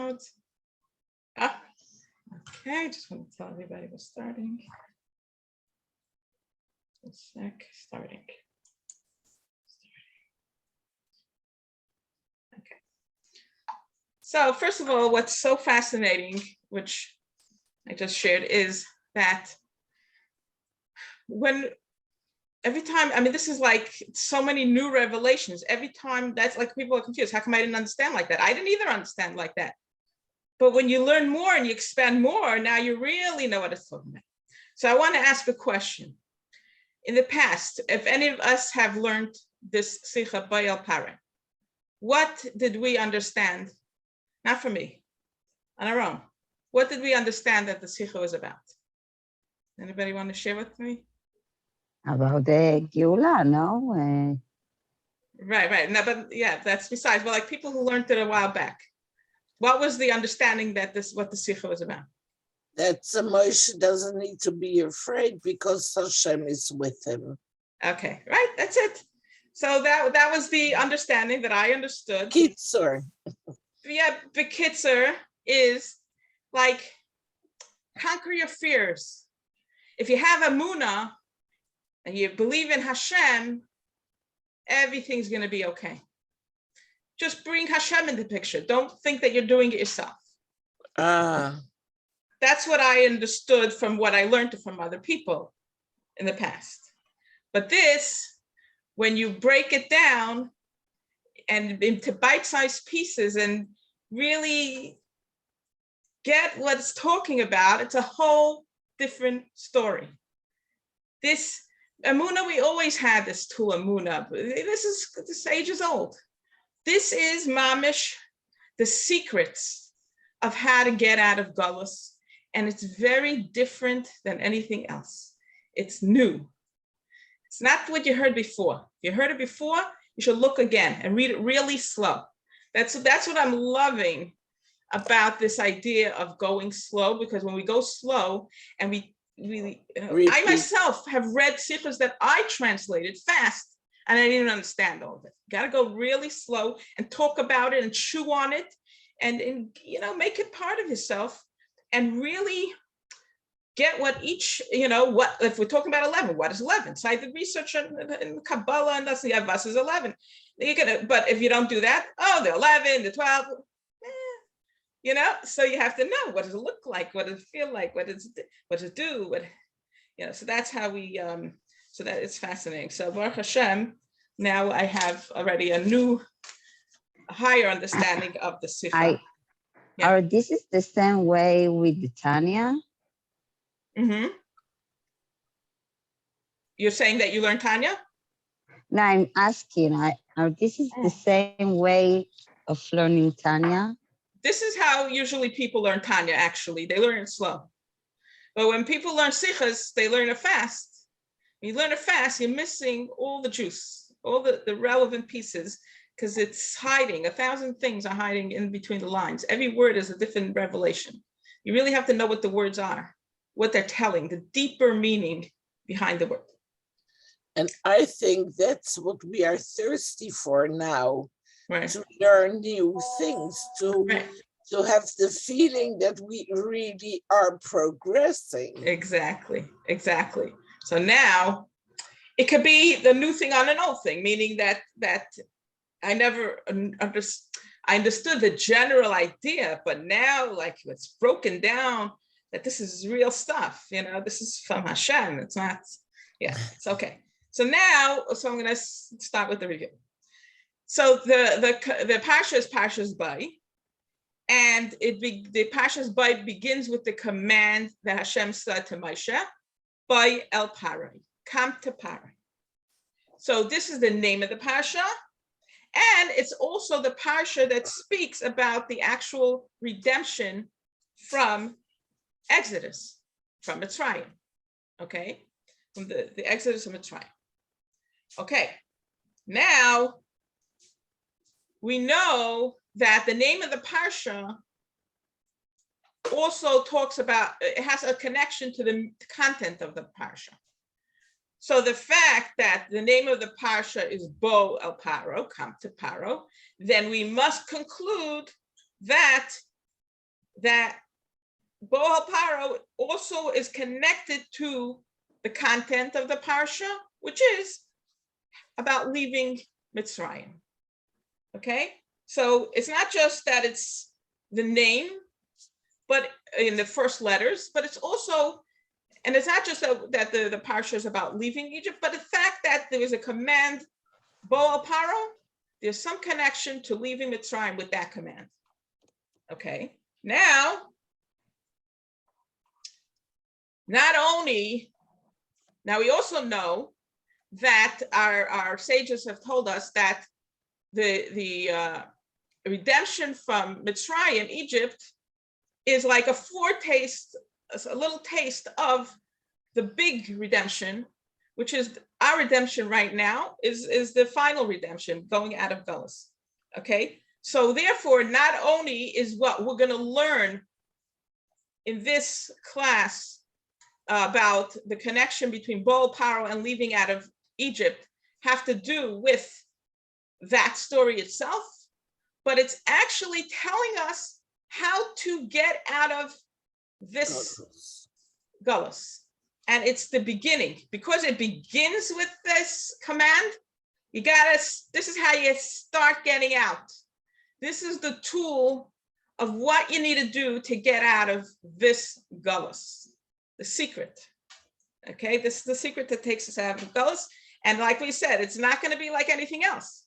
Ah, okay, just want to tell everybody we're starting. A sec, starting. Okay. So first of all, what's so fascinating, which I just shared, is that every time, I mean, this is like so many new revelations. Every time, that's like people are confused. How come I didn't understand like that? I didn't either understand like that. But when you learn more and you expand more, now you really know what it's talking about. So I want to ask a question. In the past, if any of us have learned this Sicha by El Pare, what did we understand? Not for me, on our own. What did we understand that the Sicha was about? Anybody want to share with me? About the Geula, no? Right. No, but yeah, that's besides. But like people who learned it a while back, what was the understanding that what the Sicha was about? That Moshe doesn't need to be afraid because Hashem is with him. Okay, right, that's it. So that was the understanding that I understood. Kitzur. Yeah, Bekitzer is like conquer your fears. If you have Emunah and you believe in Hashem, everything's going to be okay. Just bring Hashem in the picture. Don't think that you're doing it yourself. That's what I understood from what I learned from other people in the past. But this, when you break it down and into bite-sized pieces and really get what it's talking about, it's a whole different story. This Emunah, we always had this tool, Emunah. This age is old. This is mamish, the secrets of how to get out of Galus. And it's very different than anything else. It's new. It's not what you heard before. If you heard it before, you should look again and read it really slow. That's what I'm loving about this idea of going slow, because when we go slow and I myself have read sichos that I translated fast and I didn't understand all of it. Got to go really slow and talk about it and chew on it and make it part of yourself and really get what each, what if we're talking about 11, what is 11? So I did research in Kabbalah and that's the Avas is 11. But if you don't do that, the 11, the 12, so you have to know, what does it look like? What does it feel like? What does it do? So that's how we, so that it's fascinating. So Baruch Hashem, now I have already a new, higher understanding of the Sicha. Or this is the same way with the Tanya? Mm-hmm. You're saying that you learned Tanya? No, I'm asking, this is the same way of learning Tanya? This is how usually people learn Tanya, actually. They learn it slow. But when people learn Sichas, they learn it fast. When you learn it fast, you're missing all the juice, all the relevant pieces, because it's hiding. 1,000 things are hiding in between the lines. Every word is a different revelation. You really have to know what the words are, what they're telling, the deeper meaning behind the word. And I think that's what we are thirsty for now, right. To learn new things, to have the feeling that we really are progressing. Exactly. So now it could be the new thing on an old thing, meaning that I never understood the general idea, but now like it's broken down that this is real stuff, this is from Hashem. It's not, it's okay. So now, I'm going to start with the review. So the Parsha is Parsha's Beis, and the Parsha's Beis begins with the command that Hashem said to Moshe, Beis el Pare, come to Pare. So this is the name of the Parsha, and it's also the Parsha that speaks about the actual redemption from Exodus, from Mitzrayim, okay? From the Exodus of Mitzrayim. Okay, now we know that the name of the Parsha also talks about, it has a connection to the content of the Parsha. So the fact that the name of the Parsha is Bo El Paro, come to Paro, then we must conclude that that Bohal Paro also is connected to the content of the parsha, which is about leaving Mitzrayim. Okay, so it's not just that it's the name, but in the first letters, but it's also, and it's not just that the parsha is about leaving Egypt, but the fact that there is a command, Bohal Paro, there's some connection to leaving Mitzrayim with that command. Okay, now, now we also know that our sages have told us that the redemption from Mitzrayim, Egypt, is like a little taste of the big redemption, which is our redemption right now, is the final redemption, going out of Galus. Okay, so therefore, not only is what we're going to learn in this class about the connection between Bohal Paro and leaving out of Egypt have to do with that story itself, but it's actually telling us how to get out of this Galus. And it's the beginning, because it begins with this command. This is how you start getting out. This is the tool of what you need to do to get out of this Galus, the secret. Okay, this is the secret that takes us out of Galus. And like we said, it's not going to be like anything else,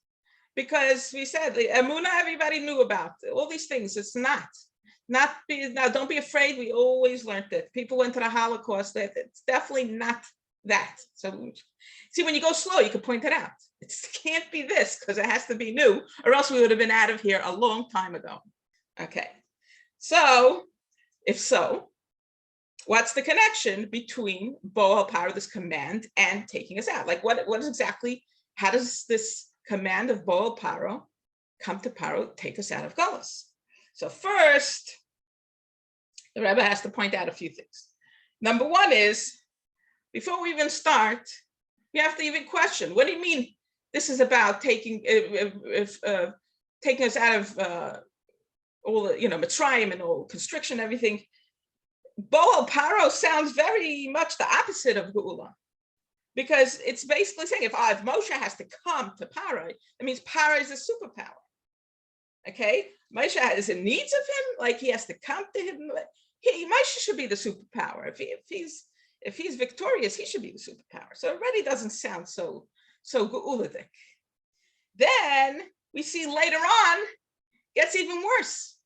because we said the Emunah everybody knew about, all these things. It's not. Now, don't be afraid. We always learned that. People went to the Holocaust. That it's definitely not that. So, see, when you go slow, you can point it out. It can't be this, because it has to be new, or else we would have been out of here a long time ago. Okay. So, if so, what's the connection between Bohal Paro, this command, and taking us out? Like, what is exactly? How does this command of Bohal Paro come to Paro, take us out of Galus? So first, the Rebbe has to point out a few things. Number one is, before we even start, we have to even question, what do you mean this is about taking us out of all the, Mitzrayim and all constriction, everything? Bohal Paro sounds very much the opposite of Geula, because it's basically saying if Moshe has to come to Paro, that means Paro is a superpower. Okay, Moshe has needs of him, like he has to come to him. Moshe should be the superpower. If he's victorious, he should be the superpower. So it already doesn't sound so Geuladik. Then we see later on, gets even worse.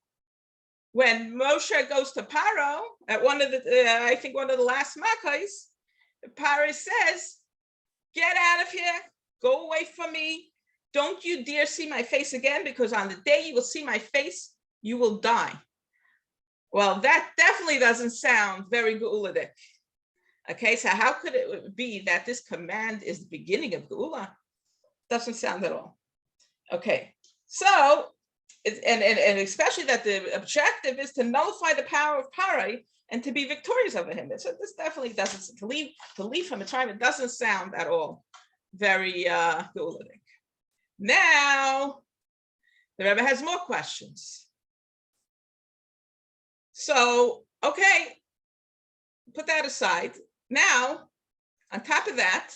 When Moshe goes to Paro at one of the last Makkos, Paro says, "Get out of here, go away from me. Don't you dare see my face again, because on the day you will see my face, you will die." Well, that definitely doesn't sound very Geuladik. Okay, so how could it be that this command is the beginning of Geula? Doesn't sound at all. Okay, so, and especially that the objective is to nullify the power of Paro and to be victorious over him. So this definitely doesn't, to leave from Mitzrayim, it doesn't sound at all very Geuladik. Now, the Rebbe has more questions. So, okay, put that aside. Now, on top of that,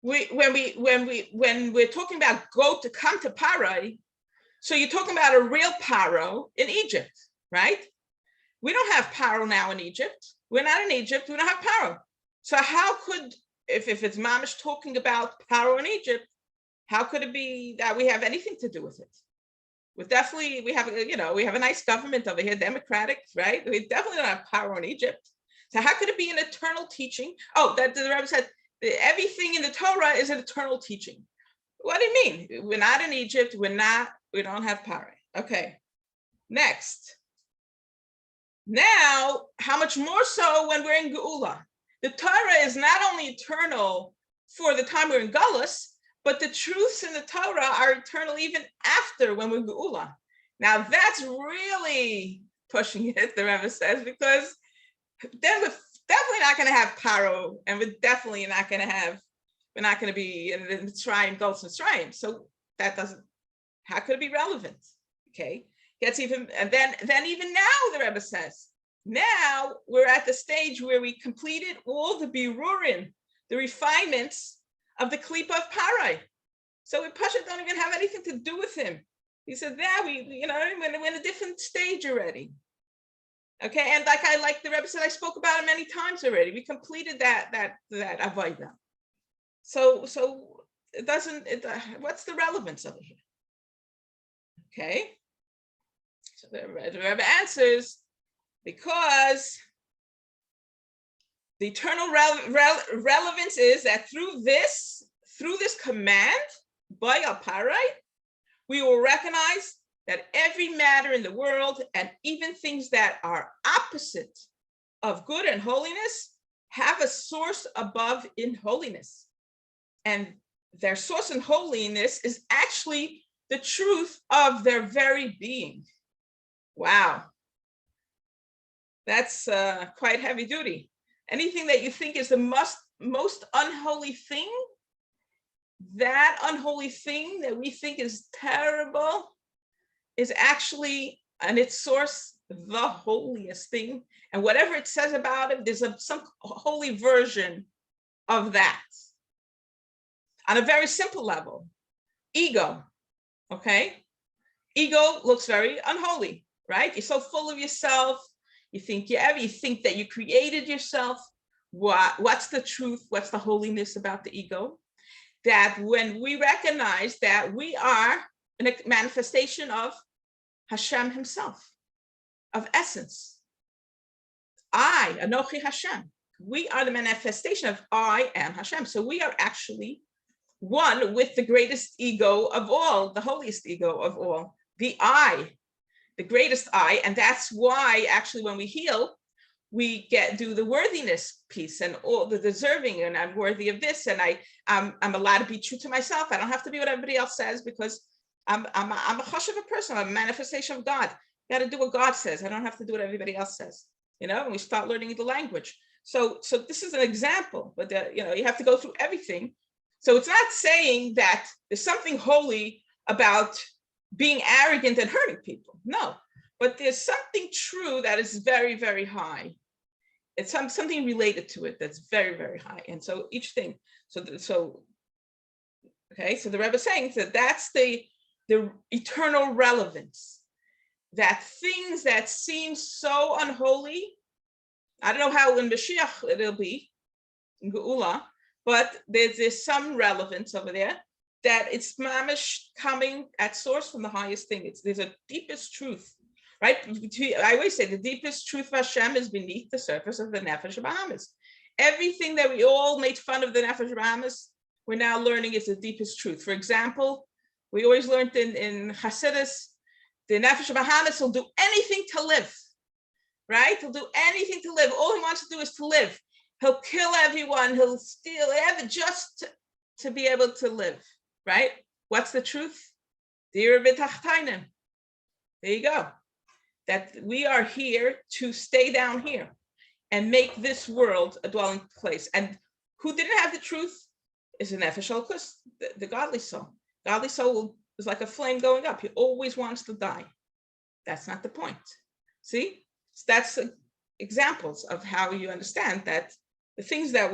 when we're talking about come to Paro, so you're talking about a real Paro in Egypt, right? We don't have Paro now in Egypt. We're not in Egypt. We don't have Paro. So how could, if it's mamish talking about Paro in Egypt, how could it be that we have anything to do with it? We have a nice government over here, democratic, right? We definitely don't have Paro in Egypt. So how could it be an eternal teaching? Oh, that the Rebbe said everything in the Torah is an eternal teaching. What do you mean? We're not in Egypt. We don't have Paro. Okay. Next. Now, how much more so when we're in Geula? The Torah is not only eternal for the time we're in Galus, but the truths in the Torah are eternal even after when we're in Geula. Now that's really pushing it, the Rebbe says, because then we're definitely not going to have Paro, and we're definitely not going to be in the Mitzrayim, Galus Mitzrayim. So that doesn't, how could it be relevant? Okay. Gets even, and then even now the Rebbe says, now we're at the stage where we completed all the birurim, the refinements of the klipa of Parai. So we Pasha don't even have anything to do with him. He said, yeah, we're in a different stage already. Okay, and like the Rebbe said, I spoke about it many times already. We completed that avodah. So it doesn't. What's the relevance of it here? Okay, so the Rebbe answers, because the eternal relevance is that through this command by Aparai, we will recognize that every matter in the world, and even things that are opposite of good and holiness, have a source above in holiness. And their source in holiness is actually the truth of their very being. Wow. That's quite heavy duty. Anything that you think is the most unholy thing, that unholy thing that we think is terrible, is actually, and its source, the holiest thing. And whatever it says about it, there's some holy version of that. On a very simple level, ego, okay? Ego looks very unholy, right? You're so full of yourself. You think that you created yourself. What's the truth? What's the holiness about the ego? That when we recognize that we are a manifestation of Hashem himself, of essence. I, Anochi Hashem. We are the manifestation of I am Hashem. So we are actually one with the greatest ego of all, the holiest ego of all, the I, the greatest I. And that's why actually when we heal, we do the worthiness piece and all the deserving, and I'm worthy of this, and I'm allowed to be true to myself. I don't have to be what everybody else says, because I'm a hush of a person. I'm a manifestation of God. You got to do what God says. I don't have to do what everybody else says. And we start learning the language. So this is an example, but you have to go through everything. So it's not saying that there's something holy about being arrogant and hurting people. No, but there's something true that is very, very high. It's something related to it that's very, very high. And so each thing, okay, so the Rebbe is saying that that's the eternal relevance, that things that seem so unholy, I don't know how in Mashiach it'll be, in Geula, but there's some relevance over there, that it's mamish coming at source from the highest thing. There's a deepest truth, right? I always say the deepest truth of Hashem is beneath the surface of the Nefesh Bahamas. Everything that we all made fun of the Nefesh Bahamas, we're now learning is the deepest truth. For example, we always learned in Hasidus, the Nefesh Bahamas will do anything to live, right? He'll do anything to live. All he wants to do is to live. He'll kill everyone. He'll steal everything just to be able to live, right? What's the truth? There you go. That we are here to stay down here and make this world a dwelling place. And who didn't have the truth is an Nefesh Elokos, the godly soul. Godly soul is like a flame going up. He always wants to die. That's not the point. See? So that's examples of how you understand that the things that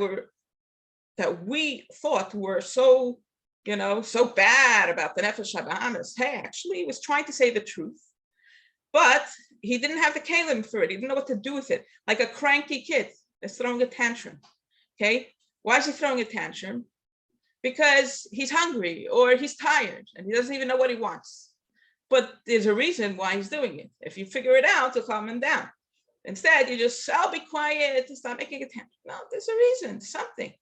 we thought were so, so bad about the Nefesh Bahamas. Hey, actually, he was trying to say the truth, but he didn't have the kalim for it. He didn't know what to do with it. Like a cranky kid that's throwing a tantrum. Okay, why is he throwing a tantrum? Because he's hungry or he's tired and he doesn't even know what he wants. But there's a reason why he's doing it. If you figure it out, it'll calm him down. Instead, you just, I'll be quiet, stop making a tantrum. No, there's a reason, something.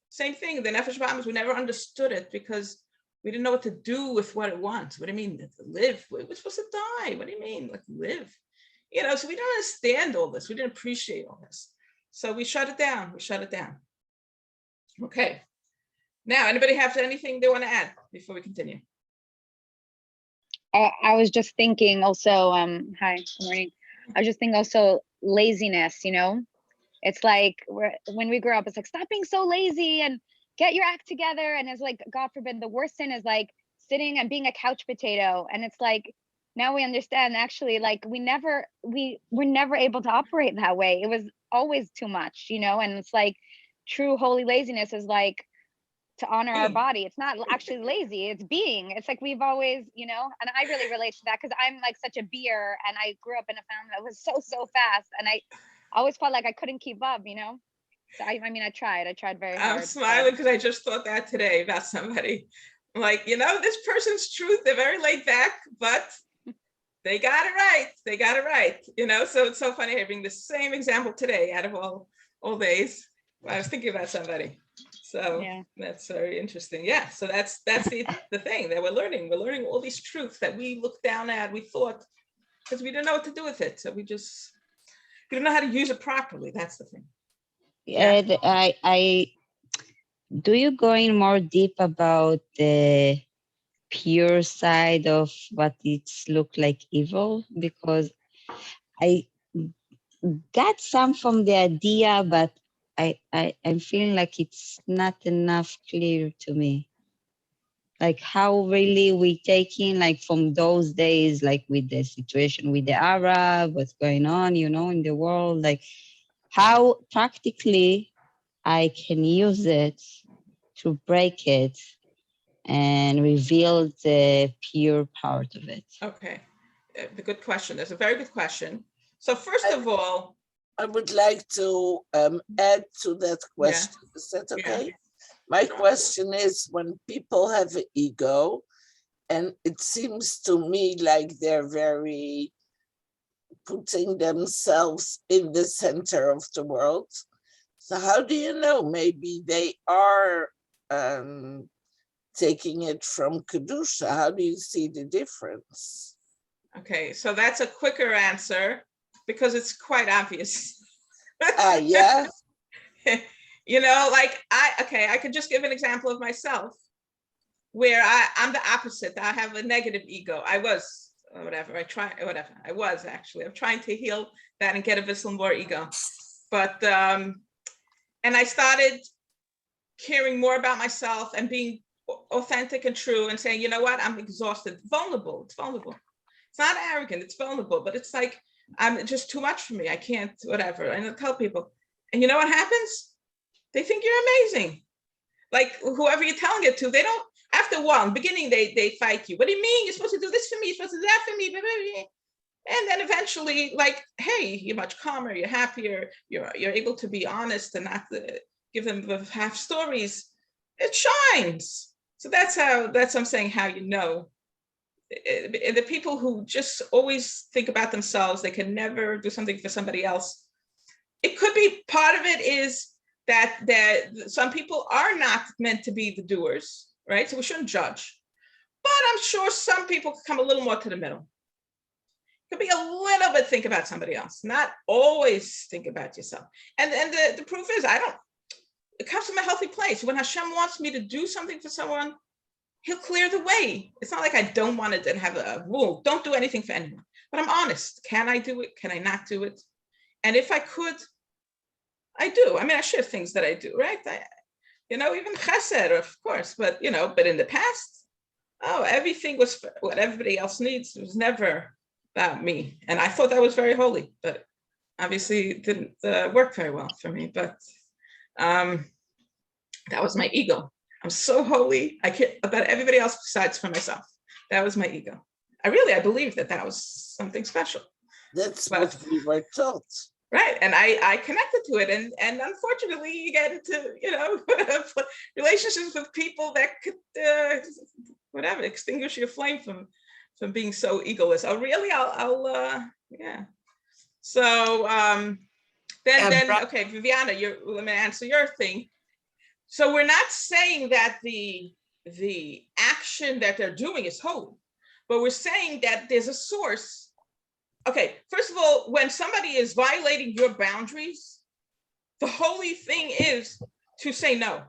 Same thing, the Nefesh Bahamas, we never understood it because we didn't know what to do with what it wants. What do you mean, to live? We're supposed to die. What do you mean, like live? So we don't understand all this. We didn't appreciate all this. So we shut it down. Okay. Now, anybody have anything they want to add before we continue? I was just thinking also, hi, good morning. I was just thinking also laziness, it's like when we grow up, it's like, stop being so lazy and get your act together. And it's like, God forbid, the worst sin is like sitting and being a couch potato. And it's like, now we understand actually, like we were never able to operate that way. It was always too much, you know, and it's like true holy laziness is like to honor our body. It's not actually lazy, it's being. It's like we've always, you know, and I really relate to that because I'm like such a beer and I grew up in a family that was so fast and I always felt like I couldn't keep up, you know. So I mean, I tried very hard. I'm smiling because I just thought that today about somebody. I'm like, you know, this person's truth, they're very laid back, but they got it right. They got it right. You know, so it's so funny having the same example today out of all days. I was thinking about somebody. So yeah, that's very interesting. Yeah. So that's the thing that we're learning. We're learning all these truths that we looked down at, we thought, because we didn't know what to do with it. So we don't know how to use it properly. That's the thing. Yeah. I do you go in more deep about the pure side of what it's look like evil? Because I got some from the idea, but I'm feeling like it's not enough clear to me. Like how really we taking like from those days, like with the situation with the Arab, what's going on, you know, in the world, like how practically I can use it to break it and reveal the pure part of it. Okay, the good question. That's a very good question. So first of all, I would like to add to that question. Yeah. Is that okay? Yeah. My question is, when people have an ego, and it seems to me like they're very putting themselves in the center of the world. So how do you know? Maybe they are taking it from Kedusha. How do you see the difference? Okay, so that's a quicker answer because it's quite obvious. Yeah. You know, like I could just give an example of myself where I'm the opposite. I have a negative ego. I was actually. I'm trying to heal that and get a little more ego. But, and I started caring more about myself and being authentic and true and saying, you know what, I'm exhausted, vulnerable. It's vulnerable. It's not arrogant, it's vulnerable, but it's like, I'm just too much for me. I can't, whatever. And I tell people, and you know what happens? They think you're amazing. Like whoever you're telling it to, they don't, after a while, in the beginning, they fight you. What do you mean? You're supposed to do this for me, you're supposed to do that for me. And then eventually, like, hey, you're much calmer, you're happier, you're able to be honest and not give them the half stories. It shines. So that's I'm saying how you know. The people who just always think about themselves, they can never do something for somebody else. It could be part of it is that some people are not meant to be the doers, right? So we shouldn't judge. But I'm sure some people could come a little more to the middle. Could be a little bit think about somebody else, not always think about yourself. And the proof is it comes from a healthy place. When Hashem wants me to do something for someone, he'll clear the way. It's not like I don't want it and have a rule. Don't do anything for anyone. But I'm honest. Can I do it? Can I not do it? And if I could, I do. I mean, I share things that I do, right? Even chesed, of course. But, but in the past, everything was what everybody else needs. It was never about me. And I thought that was very holy. But obviously it didn't work very well for me. But that was my ego. I'm so holy. I care about everybody else besides for myself. That was my ego. I believed that was something special. That's what we were taught. Right. And I connected to it. And unfortunately, you get into, relationships with people that could, extinguish your flame from being so egoless. Oh, really? Yeah. So then, okay, Viviana, let me answer your thing. So we're not saying that the action that they're doing is holy, but we're saying that there's a source. Okay, first of all, when somebody is violating your boundaries, the holy thing is to say no.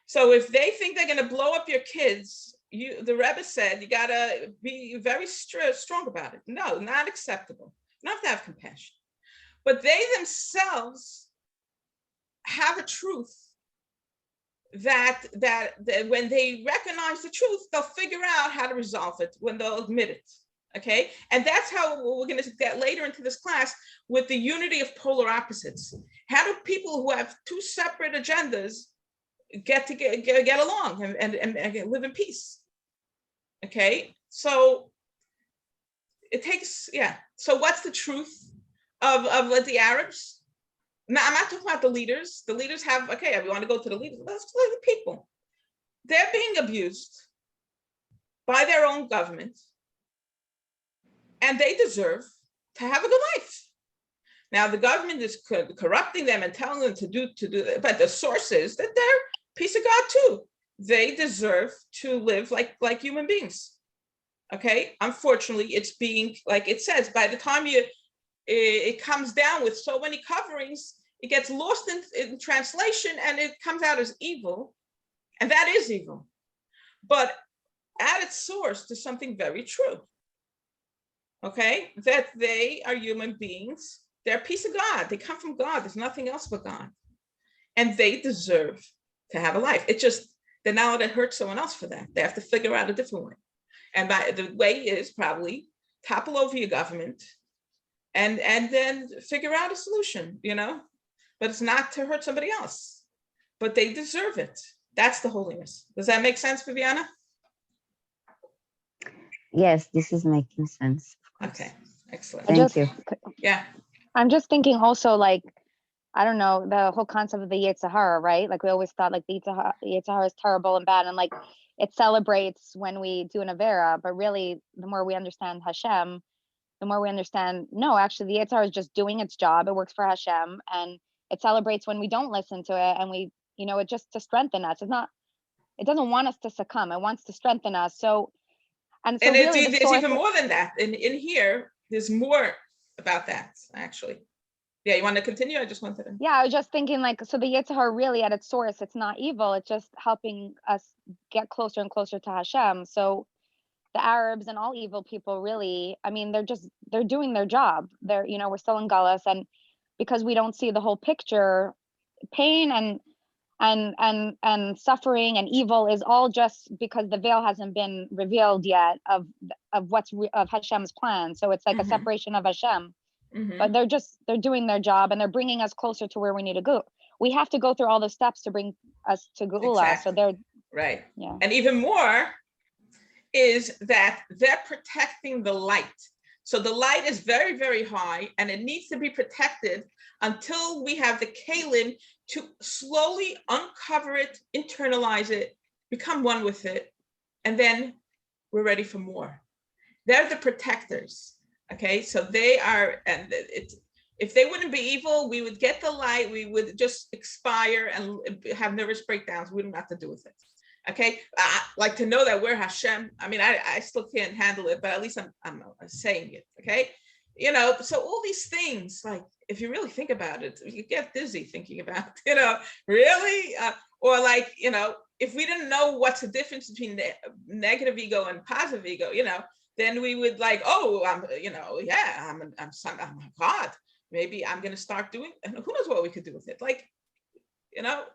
So if they think they're going to blow up your kids, the Rebbe said, you got to be very strong about it. No, not acceptable. You don't have to have compassion. But they themselves have a truth that when they recognize the truth, they'll figure out how to resolve it when they'll admit it. Okay, and that's how we're going to get later into this class with the unity of polar opposites. How do people who have two separate agendas get along and live in peace? Okay, so it takes, yeah. So what's the truth of the Arabs? Now, I'm not talking about the leaders. The leaders have, okay, we want to go to the leaders. Let's look at the people. They're being abused by their own government, and they deserve to have a good life. Now, the government is corrupting them and telling them to do that, but the source is that they're piece of God too. They deserve to live like human beings. Okay, unfortunately, it's being, like it says, by the time it comes down with so many coverings, it gets lost in translation and it comes out as evil, and that is evil. But at its source, there's something very true. Okay, that they are human beings. They're a piece of God. They come from God. There's nothing else but God. And they deserve to have a life. It's just that now that hurts someone else for that. They have to figure out a different way. And the way is probably topple over your government and then figure out a solution, but it's not to hurt somebody else, but they deserve it. That's the holiness. Does that make sense, Viviana? Yes, this is making sense. Okay, excellent. Thank you. Yeah. I'm just thinking also, like, I don't know, the whole concept of the Yetzer Hara, right? Like we always thought like the Yetzer Hara is terrible and bad, and like it celebrates when we do an Avera, but really the more we understand Hashem, the more we understand, no, actually the Yetzer Hara is just doing its job. It works for Hashem, and it celebrates when we don't listen to it, and we, it just to strengthen us. It doesn't want us to succumb. It wants to strengthen us. So really there's even more than that. In here, there's more about that, actually. Yeah, you want to continue? I just wanted to. Yeah, I was just thinking, like, so the Yetzer Hara really at its source, it's not evil. It's just helping us get closer and closer to Hashem. So the Arabs and all evil people really, I mean, they're doing their job. We're still in Gullus, and because we don't see the whole picture, pain and suffering and evil is all just because the veil hasn't been revealed yet of of Hashem's plan. So it's like a separation of Hashem. But they're doing their job, and they're bringing us closer to where we need to go. We have to go through all the steps to bring us to Geula. Exactly. So they're right. Yeah. And even more is that they're protecting the light. So the light is very, very high, and it needs to be protected until we have the kalim to slowly uncover it, internalize it, become one with it, and then we're ready for more. They're the protectors. Okay, so they are, and if they wouldn't be evil, we would get the light, we would just expire and have nervous breakdowns. We wouldn't have to do with it. Okay, like to know that we're Hashem. I mean, I still can't handle it, but at least I'm saying it. Okay, so all these things, like if you really think about it, you get dizzy thinking about, really, or like, if we didn't know what's the difference between the negative ego and positive ego, then we would like, oh, I'm God. Maybe I'm going to start doing, and who knows what we could do with it. Like,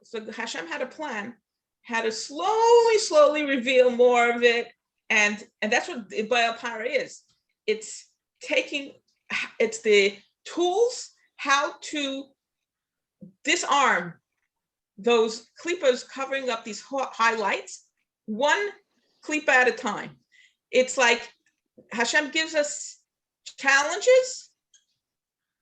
so Hashem had a plan, how to slowly reveal more of it. And that's what Baal Para is. It's the tools, how to disarm those klippas covering up these highlights, one klippa at a time. It's like Hashem gives us challenges.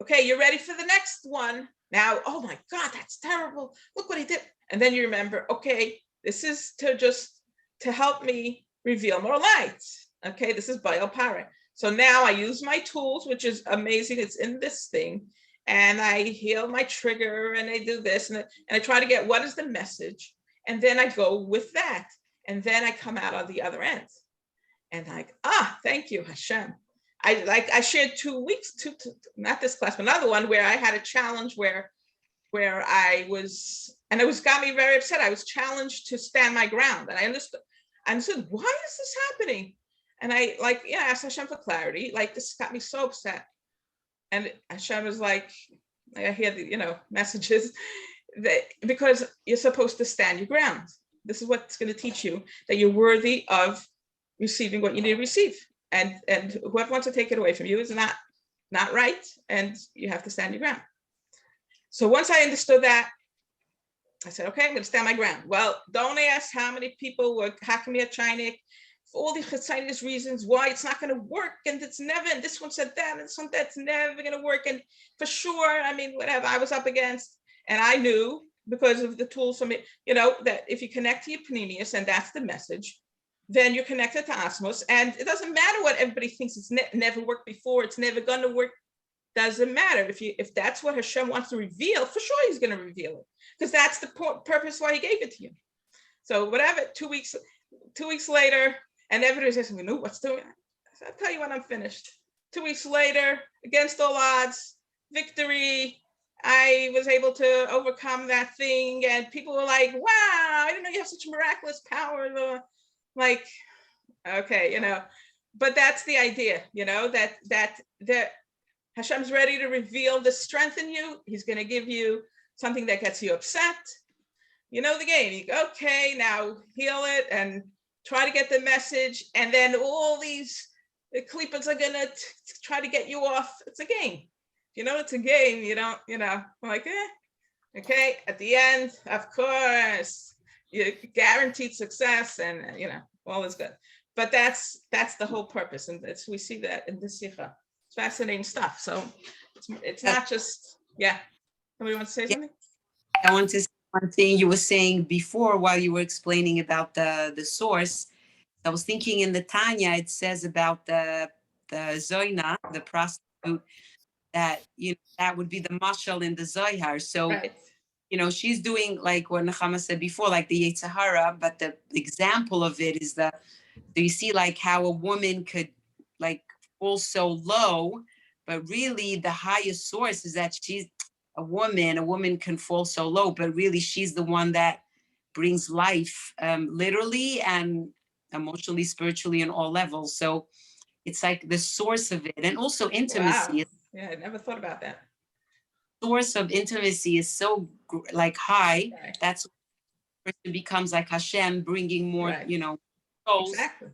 Okay, you're ready for the next one. Now, oh my God, that's terrible. Look what he did. And then you remember, okay, this is to help me reveal more light. Okay, this is Baal Para. So now I use my tools, which is amazing. It's in this thing. And I heal my trigger, and I do this, and I try to get what is the message. And then I go with that. And then I come out on the other end. And like, thank you, Hashem. I shared 2 weeks, not this class, but another one where I had a challenge where I was, and it got me very upset. I was challenged to stand my ground, and I understood why is this happening? And I asked Hashem for clarity. Like, this got me so upset. And Hashem was like, I hear the messages that because you're supposed to stand your ground. This is what's going to teach you that you're worthy of receiving what you need to receive. and whoever wants to take it away from you is not right, and you have to stand your ground. So once I understood that, I said, okay, I'm going to stand my ground. Well, don't ask how many people were hacking me at Chinik for all these chitzonious reasons why it's not going to work, and it's never, and this one said that, and this one that's never going to work, and for sure, I mean, whatever I was up against, and I knew because of the tools from it, that if you connect to your pnimius, and that's the message, then you're connected to osmos, and it doesn't matter what everybody thinks it's never worked before, it's never going to work. Doesn't matter. If that's what Hashem wants to reveal, for sure he's going to reveal it, because that's the purpose why he gave it to you. So whatever, 2 weeks later, and everybody says, we know what's doing it. So I'll tell you when I'm finished. 2 weeks later, against all odds, victory. I was able to overcome that thing, and people were like, wow, I didn't know you have such miraculous power. Like, okay, but that's the idea, that Hashem's ready to reveal the strength in you. He's going to give you something that gets you upset. You know the game. You go, okay, now heal it and try to get the message. And then all these klipas are going to try to get you off. It's a game. It's a game. You don't, like, okay. At the end, of course, you guaranteed success, and, all is good. But that's the whole purpose. And we see that in the Sicha. Fascinating stuff. So it's not just, somebody wants to say something? I want to say one thing you were saying before while you were explaining about the source. I was thinking in the Tanya, it says about the Zoina, the prostitute, that that would be the mashal in the Zohar. So right. She's doing like what Nechama said before, like the Yetzirah, but the example of it is so you see like how a woman could like fall so low, but really the highest source is that she's a woman can fall so low, but really she's the one that brings life, literally and emotionally, spiritually, on all levels. So it's like the source of it, and also intimacy. Wow. Yeah, I never thought about that. Source of intimacy is so like high. Right. That's when it becomes like Hashem bringing more, right. souls. Exactly.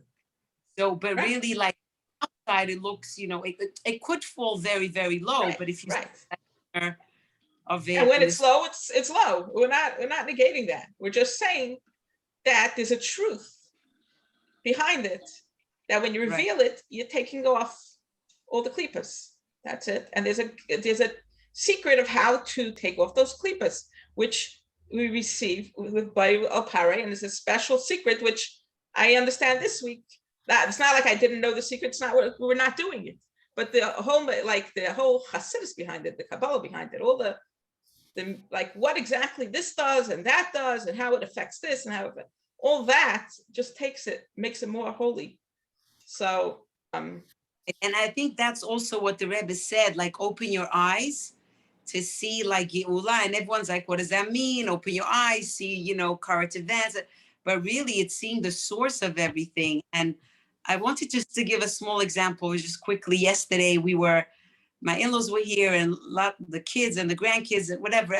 So, but right. really, like outside, it looks, it could fall very, very low. Right. But if you right. of it, and when it's low, it's low. We're not negating that. We're just saying that there's a truth behind it. That when you reveal it, you're taking off all the klipas. That's it. And there's a secret of how to take off those klipas, which we receive by Alpare, and there's a special secret which I understand this week. That it's not like I didn't know the secret. It's not we're not doing it, but the whole Hasidus behind it, the Kabbalah behind it, all the like what exactly this does and that does, and how it affects this and how all that just makes it more holy. So. And I think that's also what the Rebbe said, like open your eyes to see like Geula, and everyone's like, what does that mean? Open your eyes, see, current events. But really it's seeing the source of everything. And I wanted just to give a small example, just quickly. Yesterday my in-laws were here, and the kids and the grandkids and whatever.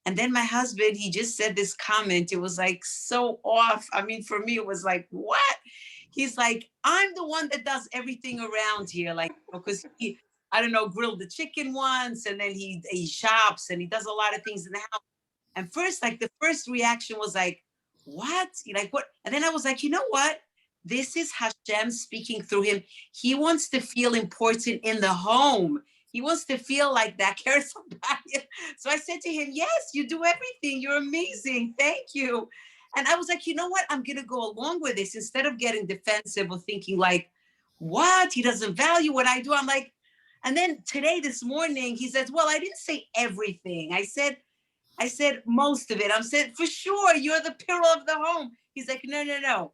And then my husband, he just said this comment. It was like so off. I mean, for me, it was like, what? He's like, I'm the one that does everything around here. Like, because he, I don't know, grilled the chicken once, and then he shops and he does a lot of things in the house. And first, like the first reaction was like, what? Like what? And then I was like, you know what? This is Hashem speaking through him. He wants to feel important in the home. He wants to feel like that, cares about it. So I said to him, yes, you do everything. You're amazing. Thank you. And I was like, you know what? I'm going to go along with this instead of getting defensive or thinking like, what? He doesn't value what I do. I'm like, and then this morning, he says, well, I didn't say everything. I said most of it. I'm saying, for sure, you're the pillar of the home. He's like, no,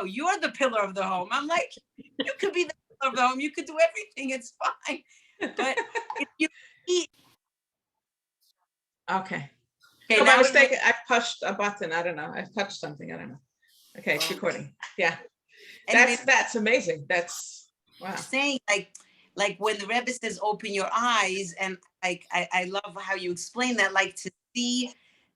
you're the pillar of the home. I'm like, you could be the pillar of the home. You could do everything. It's fine. But if you eat. Okay. No, by mistake, I pushed a button. I don't know. I touched something. I don't know. Okay, it's recording. Yeah. That's amazing. That's wow. Saying like when the Rebbe says open your eyes, and like I love how you explain that, like to see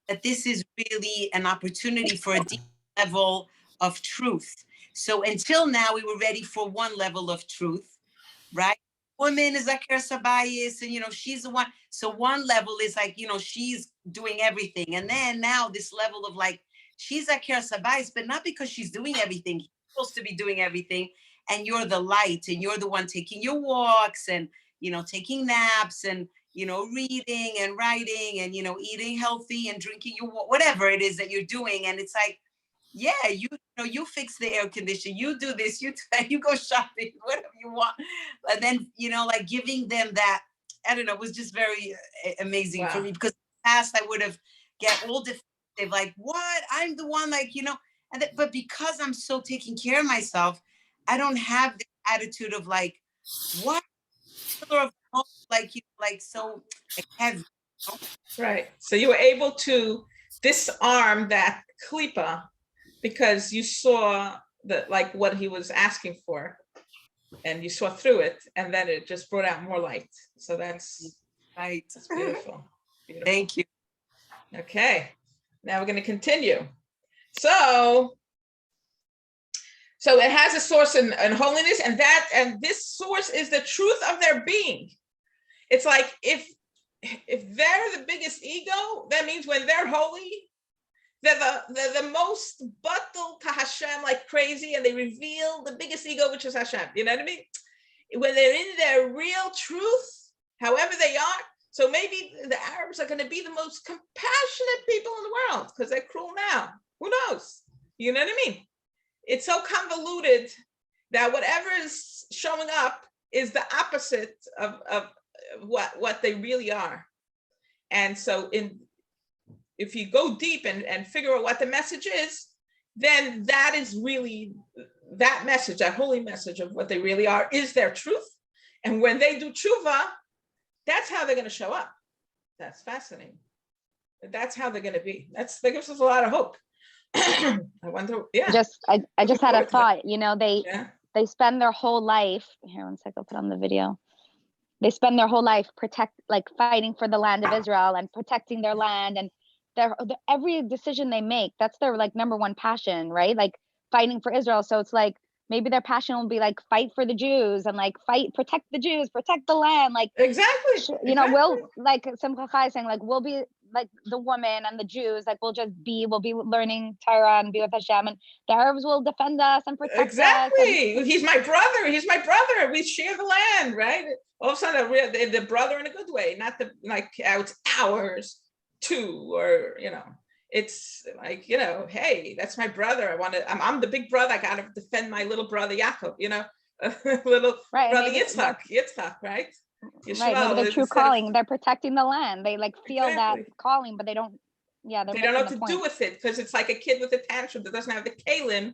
that this is really an opportunity for a deep level of truth. So until now, we were ready for one level of truth, right? Woman is like her sabayis, and she's the one. So one level is like, she's doing everything. And then now this level of like, she's like her sabayis, but not because she's doing everything. He's supposed to be doing everything. And you're the light, and you're the one taking your walks and, taking naps and, reading and writing and, eating healthy and drinking your whatever it is that you're doing. And it's like, yeah, you fix the air conditioning, you do this, you go shopping, whatever you want. And then, like giving them that, I don't know, it was just very amazing for me, because in the past I would have get all defensive, like, what? I'm the one, like, but because I'm so taking care of myself, I don't have the attitude of like, what? Like, like so heavy. Right. So you were able to disarm that klipa because you saw like what he was asking for, and you saw through it, and then it just brought out more light. So that's right. That's beautiful. Beautiful. Thank you. Okay. Now we're going to continue. So it has a source in holiness, and this source is the truth of their being. It's like if they're the biggest ego, that means when they're holy, they're the most batal to Hashem, like crazy, and they reveal the biggest ego, which is Hashem. You know what I mean? When they're in their real truth, however they are. So maybe the Arabs are going to be the most compassionate people in the world because they're cruel now. Who knows? You know what I mean? It's so convoluted that whatever is showing up is the opposite of what they really are. And so if you go deep and figure out what the message is, then that is really that message, that holy message of what they really are is their truth. And when they do tshuva, that's how they're going to show up. That's fascinating. That's how they're going to be. That gives us a lot of hope. I wonder, yeah. I just had a thought, they spend their whole life, here, one sec, I'll put on the video. They spend their whole life fighting for the land of Israel and protecting their land, and every decision they make, that's their like number one passion, right? Like fighting for Israel. So it's like, maybe their passion will be like fight for the Jews and like protect the Jews, protect the land. Like, exactly. We'll like Simcha Chai saying like, we'll be like the woman and the Jews, like we'll be learning Torah and be with Hashem, and the Arabs will defend us and protect us. Exactly. He's my brother. We share the land, right? All of a sudden, the brother in a good way, not it's ours too, or it's like, hey, that's my brother. I'm the big brother. I got to defend my little brother Yaakov, little right, brother Yitzchak, right? Yeshua, right, maybe their true calling, they're protecting the land. They like feel that calling, but they don't. Yeah, they don't know what to do with it, because it's like a kid with a tantrum that doesn't have the kalim,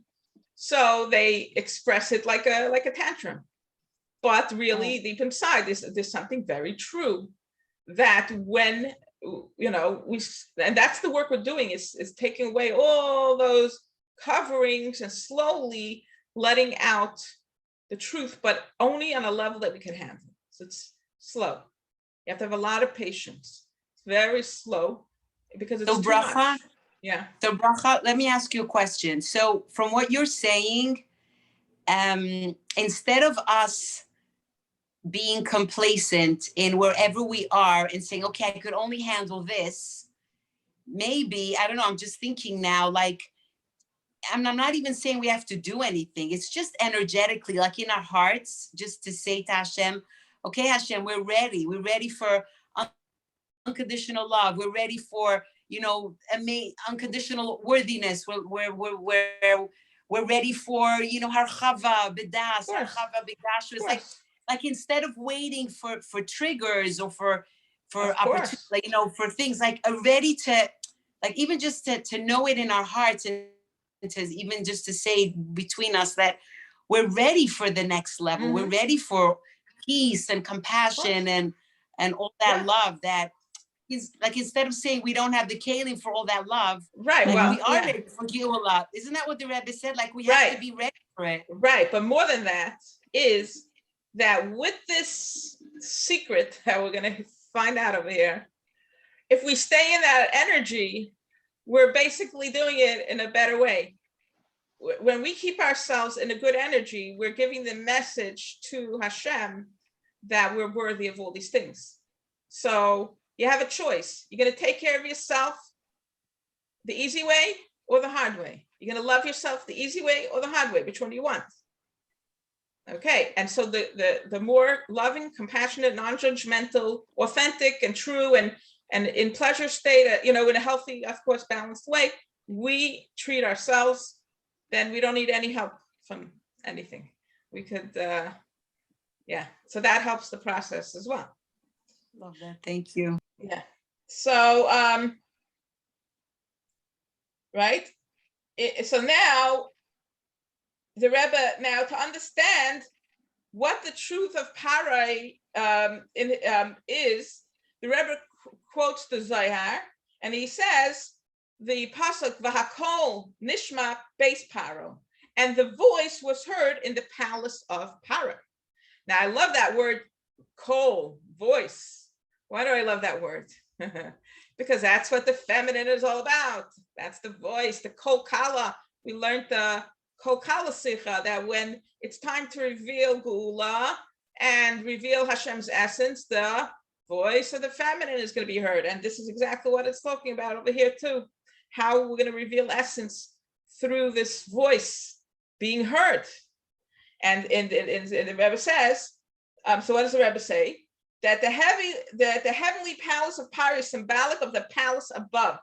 so they express it like a tantrum. But really, deep inside, there's something very true that when and that's the work we're doing is taking away all those coverings and slowly letting out the truth, but only on a level that we can handle. So it's slow. You have to have a lot of patience. It's very slow because it's too much. Yeah. So Bracha, let me ask you a question. So from what you're saying, instead of us being complacent in wherever we are and saying, okay, I could only handle this, maybe, I don't know, I'm just thinking now, like, I'm not even saying we have to do anything. It's just energetically, like in our hearts, just to say to Hashem, okay, Hashem, we're ready. We're ready for unconditional love. We're ready for, unconditional worthiness. We're ready for, harchava, bedas, harchava, bedash. It's like instead of waiting for triggers or for opportunity, for things, like ready to, like even just to know it in our hearts, and to even just to say between us that we're ready for the next level. We're ready for peace and compassion and all that love that is, like, instead of saying we don't have the kalim for all that love, right? Like, we are ready for Geulah. Isn't that what the Rebbe said? Like, we have to be ready for it. Right, but more than that is that with this secret that we're going to find out over here, if we stay in that energy, we're basically doing it in a better way. when we keep ourselves in a good energy, we're giving the message to Hashem that we're worthy of all these things. So you have a choice. You're going to take care of yourself the easy way or the hard way. You're going to love yourself the easy way or the hard way. Which one do you want? Okay, and so the more loving, compassionate, non-judgmental, authentic, and true, and in pleasure state, in a healthy, of course, balanced way, we treat ourselves, then we don't need any help from anything. We could, so that helps the process as well. Love that. Thank you. Yeah. So, right. So now, the Rebbe, to understand what the truth of Parai is, the Rebbe quotes the Zohar, and he says, the pasuk v'hakol nishma Beis Paro, and the voice was heard in the palace of Paro. Now I love that word, kol, voice. Why do I love that word? Because that's what the feminine is all about. That's the voice, the kol kala. We learned the kol kala Sicha, that when it's time to reveal Geula and reveal Hashem's essence, the voice of the feminine is going to be heard. And this is exactly what it's talking about over here too. How we're going to reveal essence through this voice being heard. And the Rebbe says, so what does the Rebbe say? That the heavenly palace of Paro is symbolic of the palace above.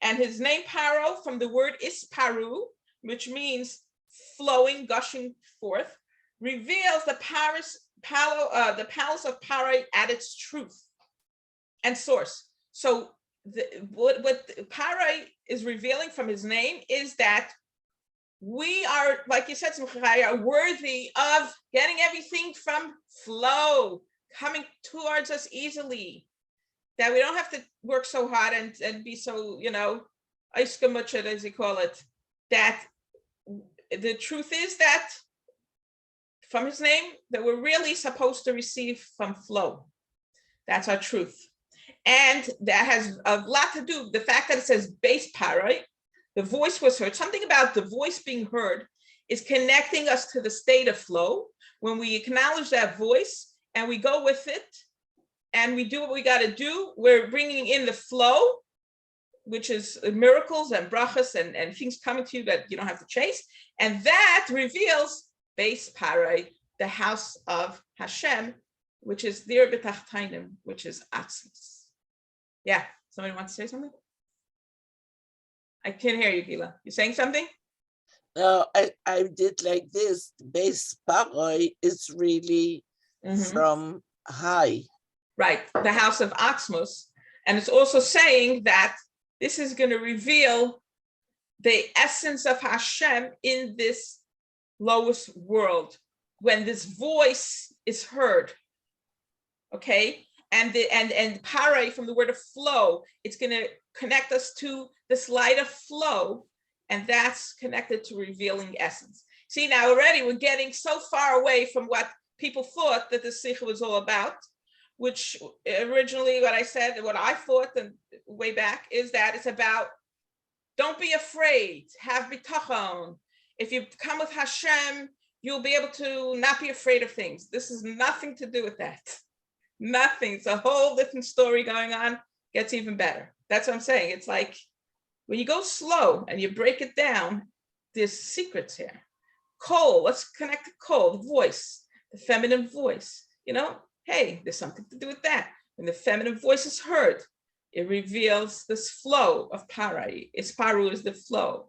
And his name Paro, from the word isparu, which means flowing, gushing forth, reveals the palace of Paro at its truth and source. So what Paro is revealing from his name is that we are, like you said, are worthy of getting everything from flow, coming towards us easily, that we don't have to work so hard and be so, eisgemutscht, as you call it. That the truth is that from his name, that we're really supposed to receive from flow. That's our truth. And that has a lot to do, the fact that it says Beis Paro, the voice was heard. Something about the voice being heard is connecting us to the state of flow. When we acknowledge that voice and we go with it and we do what we got to do, we're bringing in the flow, which is miracles and brachas and things coming to you that you don't have to chase. And that reveals Beis Paro, the house of Hashem, which is dir b'tachtainim, which is Atzmos. Yeah, somebody wants to say something? I can't hear you, Gila. You saying something? No, I did like this. Beis Paro is really from high. Right, the house of Atzmos. And it's also saying that this is going to reveal the essence of Hashem in this lowest world, when this voice is heard. Okay, and Paro, from the word of flow, it's going to connect us to this light of flow, and that's connected to revealing essence. See, now already we're getting so far away from what people thought that the Sicha was all about, which originally what I said, what I thought and way back, is that it's about, don't be afraid, have bitachon. If you come with Hashem, you'll be able to not be afraid of things. This has nothing to do with that. Nothing. It's a whole different story going on. Gets even better. That's what I'm saying. It's like when you go slow and you break it down, there's secrets here. Kol, let's connect to Kol, the voice, the feminine voice. Hey, there's something to do with that. When the feminine voice is heard, it reveals this flow of Paro. Isparu is the flow.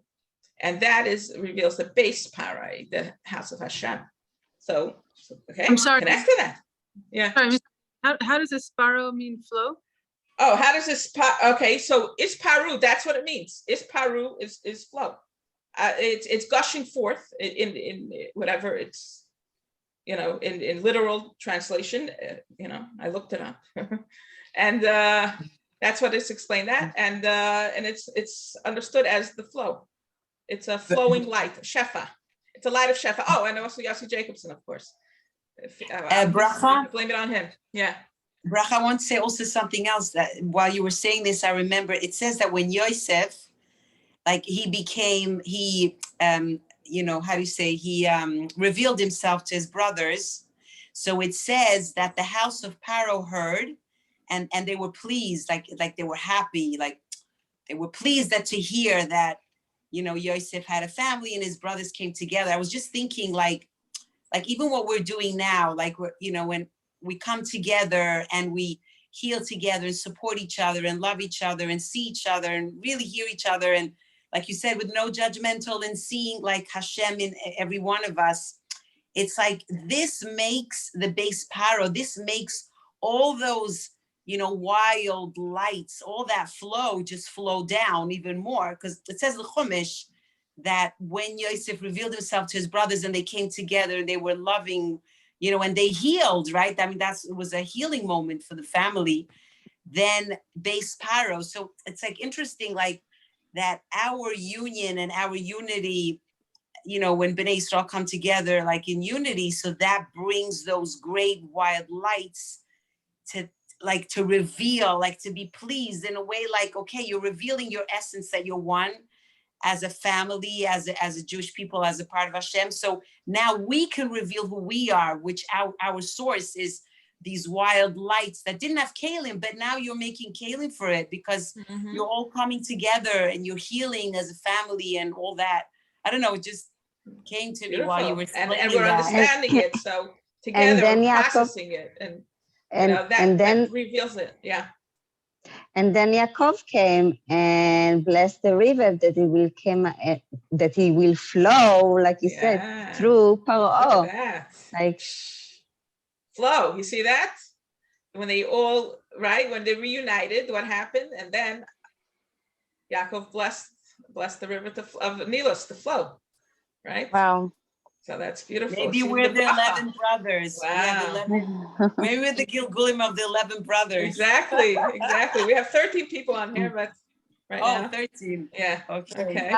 And that reveals the Beis Paro, the house of Hashem. So okay, I'm sorry. Connect to that. Yeah. Sorry, how does Isparu mean flow? Oh, how does this? Okay, so Isparu, that's what it means. Isparu is flow. It's gushing forth in whatever it's, in literal translation. I looked it up, and that's what it's explained that, and it's understood as the flow. It's a flowing light, Shefa. It's a light of Shefa. Oh, and also Yossi Jacobson, of course. Bracha? Blame it on him. Yeah. Bracha, I want to say also something else, that while you were saying this, I remember it says that when Yosef, like he you know, how do you say, he revealed himself to his brothers. So it says that the house of Paro heard, and they were pleased, like they were happy, like they were pleased that to hear that, you know, Yosef had a family and his brothers came together. I was just thinking, like even what we're doing now, like, we're, you know, when we come together and we heal together and support each other and love each other and see each other and really hear each other, and like you said, with no judgmental, and seeing like Hashem in every one of us, it's like this makes the Beis Paro, this makes all those, you know, wild lights, all that flow just flow down even more, because it says the Chumash that when Yosef revealed himself to his brothers and they came together, they were loving, you know, and they healed, right? I mean, it was a healing moment for the family. Then Beis Paro. So it's like interesting, like that our union and our unity, you know, when Bnei Yisrael come together, like in unity, so that brings those great wild lights to reveal, like to be pleased in a way, like, okay, you're revealing your essence that you're one as a family, as a Jewish people, as a part of Hashem. So now we can reveal who we are, which our source is these wild lights that didn't have kalim, but now you're making kalim for it, because you're all coming together and you're healing as a family and all that. I don't know, it just came to me while you were explaining and we're that. understanding it. So together we're processing it, and you know, that reveals it. Yeah. And then Yaakov came and blessed the river that he will flow, like you said, through Paro. Look at that. Like flow. You see that? When they all, right, when they reunited, what happened? And then Yaakov blessed the river of Nilos to flow, right? Wow. So that's beautiful. Maybe we're the 11 brothers. Wow. Yeah, maybe we're the Gilgulim of the 11 brothers. Exactly. We have 13 people on here, but right now. 13. Yeah. Okay.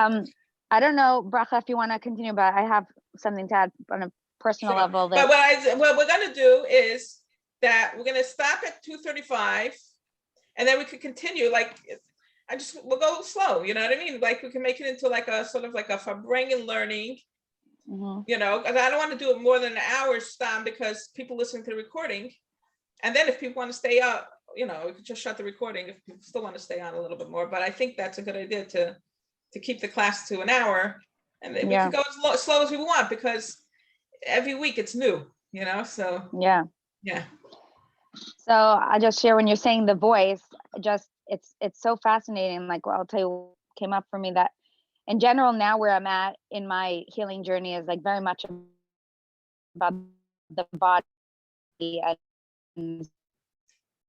I don't know, Bracha, if you want to continue, but I have something to add on a personal level. But what we're going to do is that we're going to stop at 2:35, and then we could continue. Like, we'll go slow. You know what I mean? Like, we can make it into like a sort of like a Farbrengen learning. You know, because I don't want to do it more than an hour, Stam, because people listening to the recording. And then if people want to stay up, you know, we could just shut the recording if people still want to stay on a little bit more. But I think that's a good idea to keep the class to an hour, and we can go as slow as we want, because every week it's new, you know. So yeah. So I just share, when you're saying the voice, just it's so fascinating. Like, well, I'll tell you what came up for me, that in general, now where I'm at in my healing journey is like very much about the body and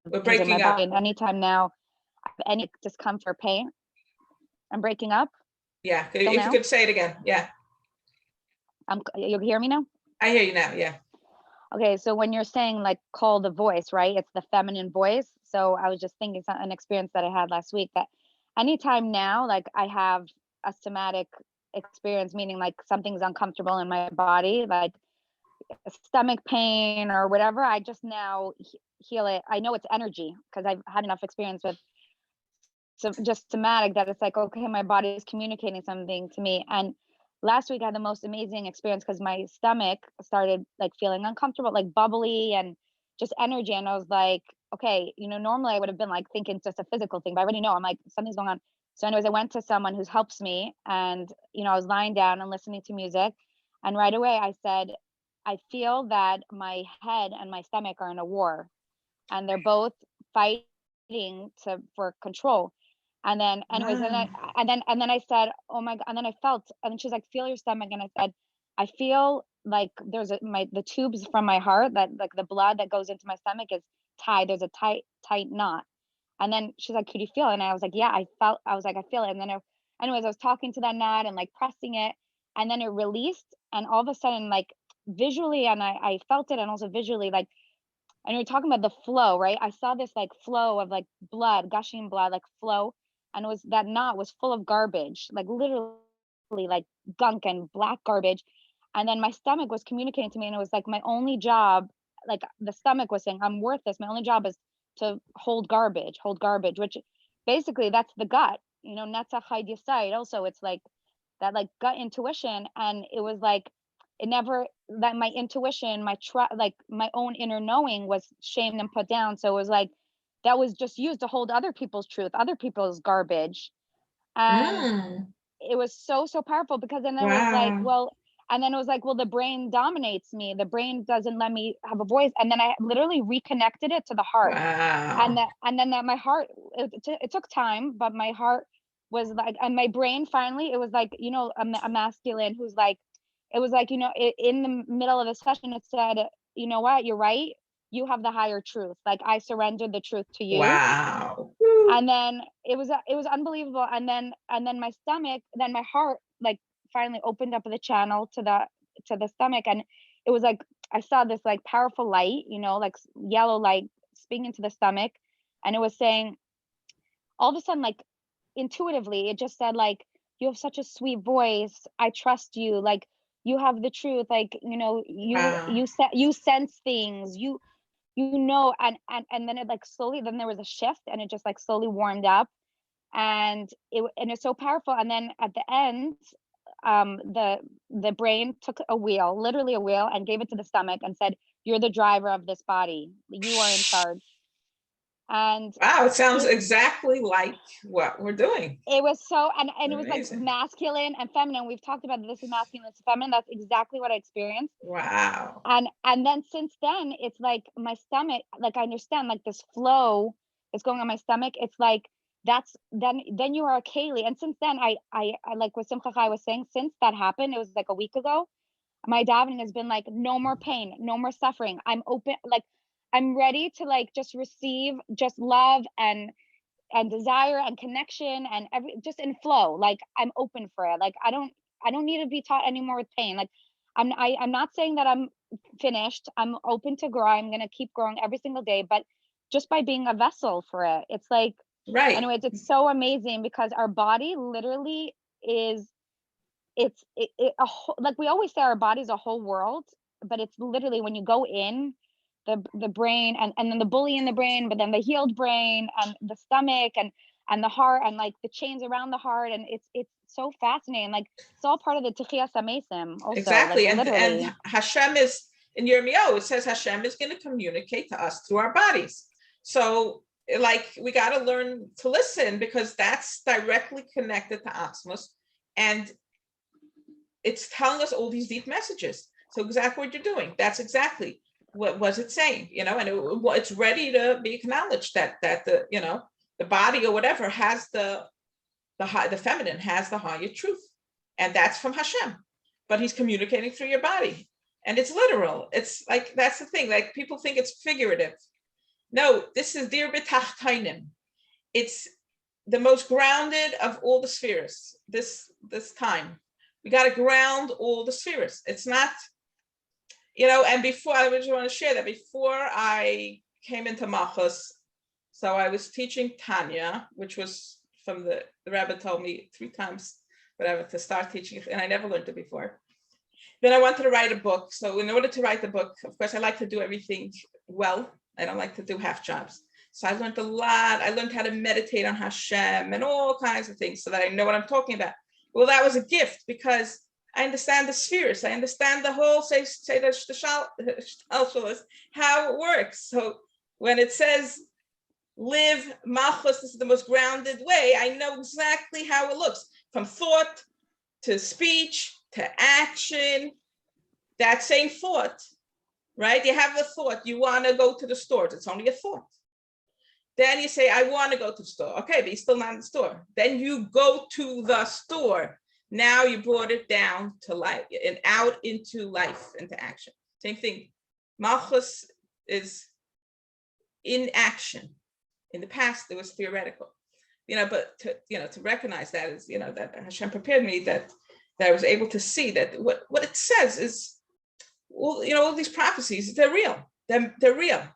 we're breaking up. And anytime now, any discomfort or pain, I'm breaking up. Yeah, if you could say it again. Yeah. You hear me now? I hear you now. Yeah. Okay, so when you're saying like call the voice, right? It's the feminine voice. So I was just thinking an experience that I had last week, that anytime now, like I have a somatic experience, meaning like something's uncomfortable in my body, like stomach pain or whatever, I just now heal it. I know it's energy because I've had enough experience with just somatic that it's like, okay, my body is communicating something to me. And last week I had the most amazing experience because my stomach started like feeling uncomfortable, like bubbly and just energy. And I was like, okay, you know, normally I would have been like thinking it's just a physical thing, but I already know, I'm like, something's going on. So anyways, I went to someone who helps me, and, you know, I was lying down and listening to music. And right away I said, I feel that my head and my stomach are in a war, and they're both fighting for control. And then anyways, and then I said, oh my God, and then I felt, and she's like, feel your stomach. And I said, I feel like there's the tubes from my heart, that like the blood that goes into my stomach is tied. There's a tight knot. And then she's like, could you feel it? And I was like, yeah, I was like, I feel it. And then anyways, I was talking to that knot and like pressing it, and then it released. And all of a sudden, like visually, and I felt it, and also visually, like, and you're talking about the flow, right? I saw this like flow of like blood, gushing blood, like flow. And that knot was full of garbage, like literally like gunk and black garbage. And then my stomach was communicating to me, and it was like my only job, like the stomach was saying, I'm worth this. My only job is to hold garbage, which basically that's the gut, you know, netzach chai yisai. Also, it's like that like gut intuition, and it was like it never, that my intuition, like my own inner knowing was shamed and put down. So it was like that was just used to hold other people's truth, other people's garbage. And it was so powerful, because then it was like, well, and then it was like, well, the brain dominates me, the brain doesn't let me have a voice. And then I literally reconnected it to the heart. And then that my heart, it took time, but my heart was like, and my brain finally, it was like, you know, a masculine who's like, it was like, you know, in the middle of the session, it said, you know what, you're right, you have the higher truth, like I surrendered the truth to you. And then it was unbelievable. And then my stomach, then my heart like finally opened up the channel to the stomach, and it was like I saw this like powerful light, you know, like yellow light speaking into the stomach, and it was saying, all of a sudden, like intuitively, it just said like, you have such a sweet voice, I trust you, like you have the truth, like, you know, you sense things, you know. And then it like slowly, then there was a shift, and it just like slowly warmed up, and it's so powerful. And then at the end, the brain took a wheel, literally a wheel, and gave it to the stomach and said, you're the driver of this body, you are in charge. And wow, it sounds exactly like what we're doing. It was so, and it was like masculine and feminine. We've talked about this is masculine, this is feminine. That's exactly what I experienced. Wow. And then since then, it's like my stomach, like I understand, like this flow is going on my stomach. It's like that's then you are a Kaylee. And since then, I like what Simcha Chai was saying. Since that happened, it was like a week ago. My davening has been like, no more pain, no more suffering. I'm open, like I'm ready to like just receive just love and desire and connection and just in flow. Like I'm open for it. Like I don't need to be taught anymore with pain. Like I'm not saying that I'm finished. I'm open to grow. I'm gonna keep growing every single day, but just by being a vessel for it, it's like, right. Anyways, it's so amazing because our body literally is, like we always say, our body's a whole world, but it's literally when you go in, the brain and then the bully in the brain, but then the healed brain and the stomach and the heart and like the chains around the heart, and it's so fascinating. Like it's all part of the Techiyas HaMesim also. Exactly. Like, and Hashem is in Yirmiyahu, it says Hashem is going to communicate to us through our bodies. So like we got to learn to listen, because that's directly connected to Atzmos, and it's telling us all these deep messages. So exactly what you're doing, that's exactly what was it saying, you know, and it's ready to be acknowledged that the, you know, the body or whatever has the feminine has the higher truth, and that's from Hashem, but he's communicating through your body, and it's literal. It's like, that's the thing, like people think it's figurative. No, this is dir b'tachtainim. It's the most grounded of all the spheres. This time we got to ground all the spheres. It's not, you know, and before, I just want to share that before I came into Malchus, so I was teaching Tanya, which was from the Rebbe told me 3 times, whatever, to start teaching it, and I never learned it before. Then I wanted to write a book. So in order to write the book, of course, I like to do everything well. I don't like to do half jobs. So I learned a lot. I learned how to meditate on Hashem and all kinds of things so that I know what I'm talking about. Well, that was a gift because I understand the spheres. I understand the whole, say the how it works. So when it says live Malchus, this is the most grounded way, I know exactly how it looks, from thought to speech to action. That same thought, right? You have a thought, you want to go to the store. It's only a thought. Then you say, I want to go to the store. Okay, but you're still not in the store. Then you go to the store. Now you brought it down to life and out into life, into action. Same thing. Malchus is in action. In the past, it was theoretical, you know, but to recognize that is, you know, that Hashem prepared me that I was able to see that what it says is, well, you know, all these prophecies, they're real. They're real.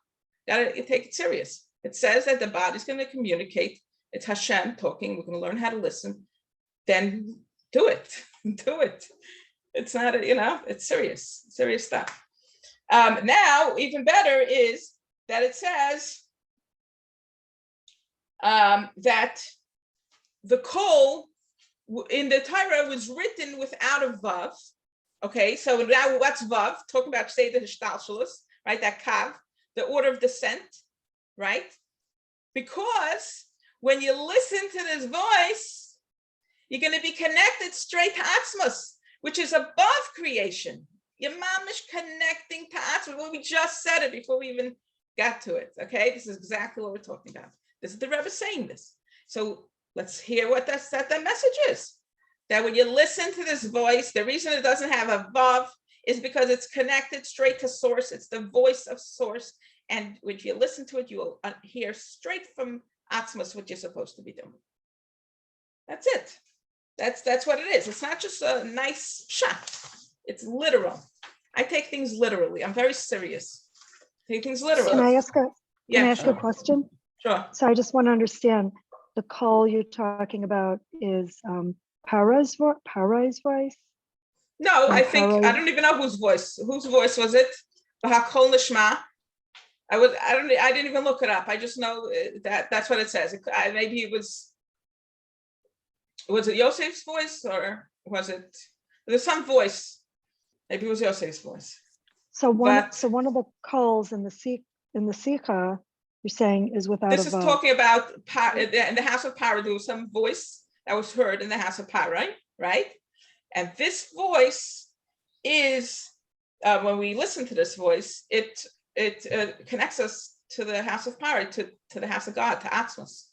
Gotta take it serious. It says that the body's going to communicate. It's Hashem talking. We're going to learn how to listen. Then do it. Do it. It's not, you know, it's serious stuff. Now, even better is that it says that the coal in the Torah was written without a vav. Okay, so now what's vav? Talking about Seder Hishtalshelus, right? That kav, the order of descent, right? Because when you listen to this voice, you're going to be connected straight to Atzmos, which is above creation. You're mamish connecting to Atzmos. Well, we just said it before we even got to it. Okay, this is exactly what we're talking about. This is the Rebbe saying this. So let's hear what that message is. That when you listen to this voice, the reason it doesn't have a vav is because it's connected straight to source. It's the voice of source. And when you listen to it, you will hear straight from Atzmos what you're supposed to be doing. That's it. That's what it is. It's not just a nice shot. It's literal. I take things literally. I'm very serious. Take things literally. Can I ask a question? Sure. So I just want to understand, the call you're talking about is Para's voice? No, I think, Para. I don't even know whose voice was it? Hakol Nishma. I didn't even look it up. I just know that's what it says. Maybe it was it Yosef's voice, or was it, there's some voice. Maybe it was Yosef's voice. So one of the calls in the Sicha, you're saying, is without This a is vav. talking about in the house of Para, there was some voice that was heard in the house of Para, right? And this voice is, when we listen to this voice, it connects us to the house of Para, to the house of God, to Atzmos.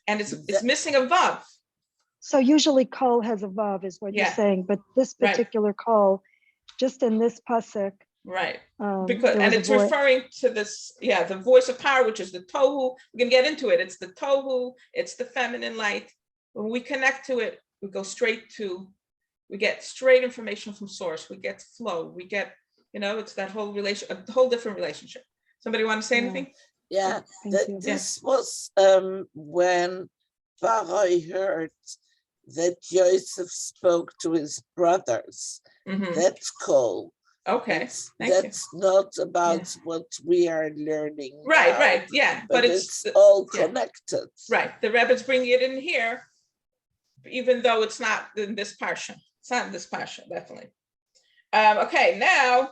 And it's missing a vav. So usually call has a vav, is what you're saying, but this particular call, just in this pasuk, right? Because it's referring to this, the voice of power, which is the Tohu. We can get into it. It's the Tohu. It's the feminine light. When we connect to it, we get straight information from source. We get flow. We get, it's that whole a whole different relationship. Somebody want to say anything? Yeah, this was when Pharaoh heard that Joseph spoke to his brothers. Mm-hmm. That's call. Okay. That's not about what we are learning. Right, now, right. Yeah. But it's all connected. Right. The Rebbe's bringing it in here, even though it's not in this parsha. It's not in this parsha, definitely. Okay, now.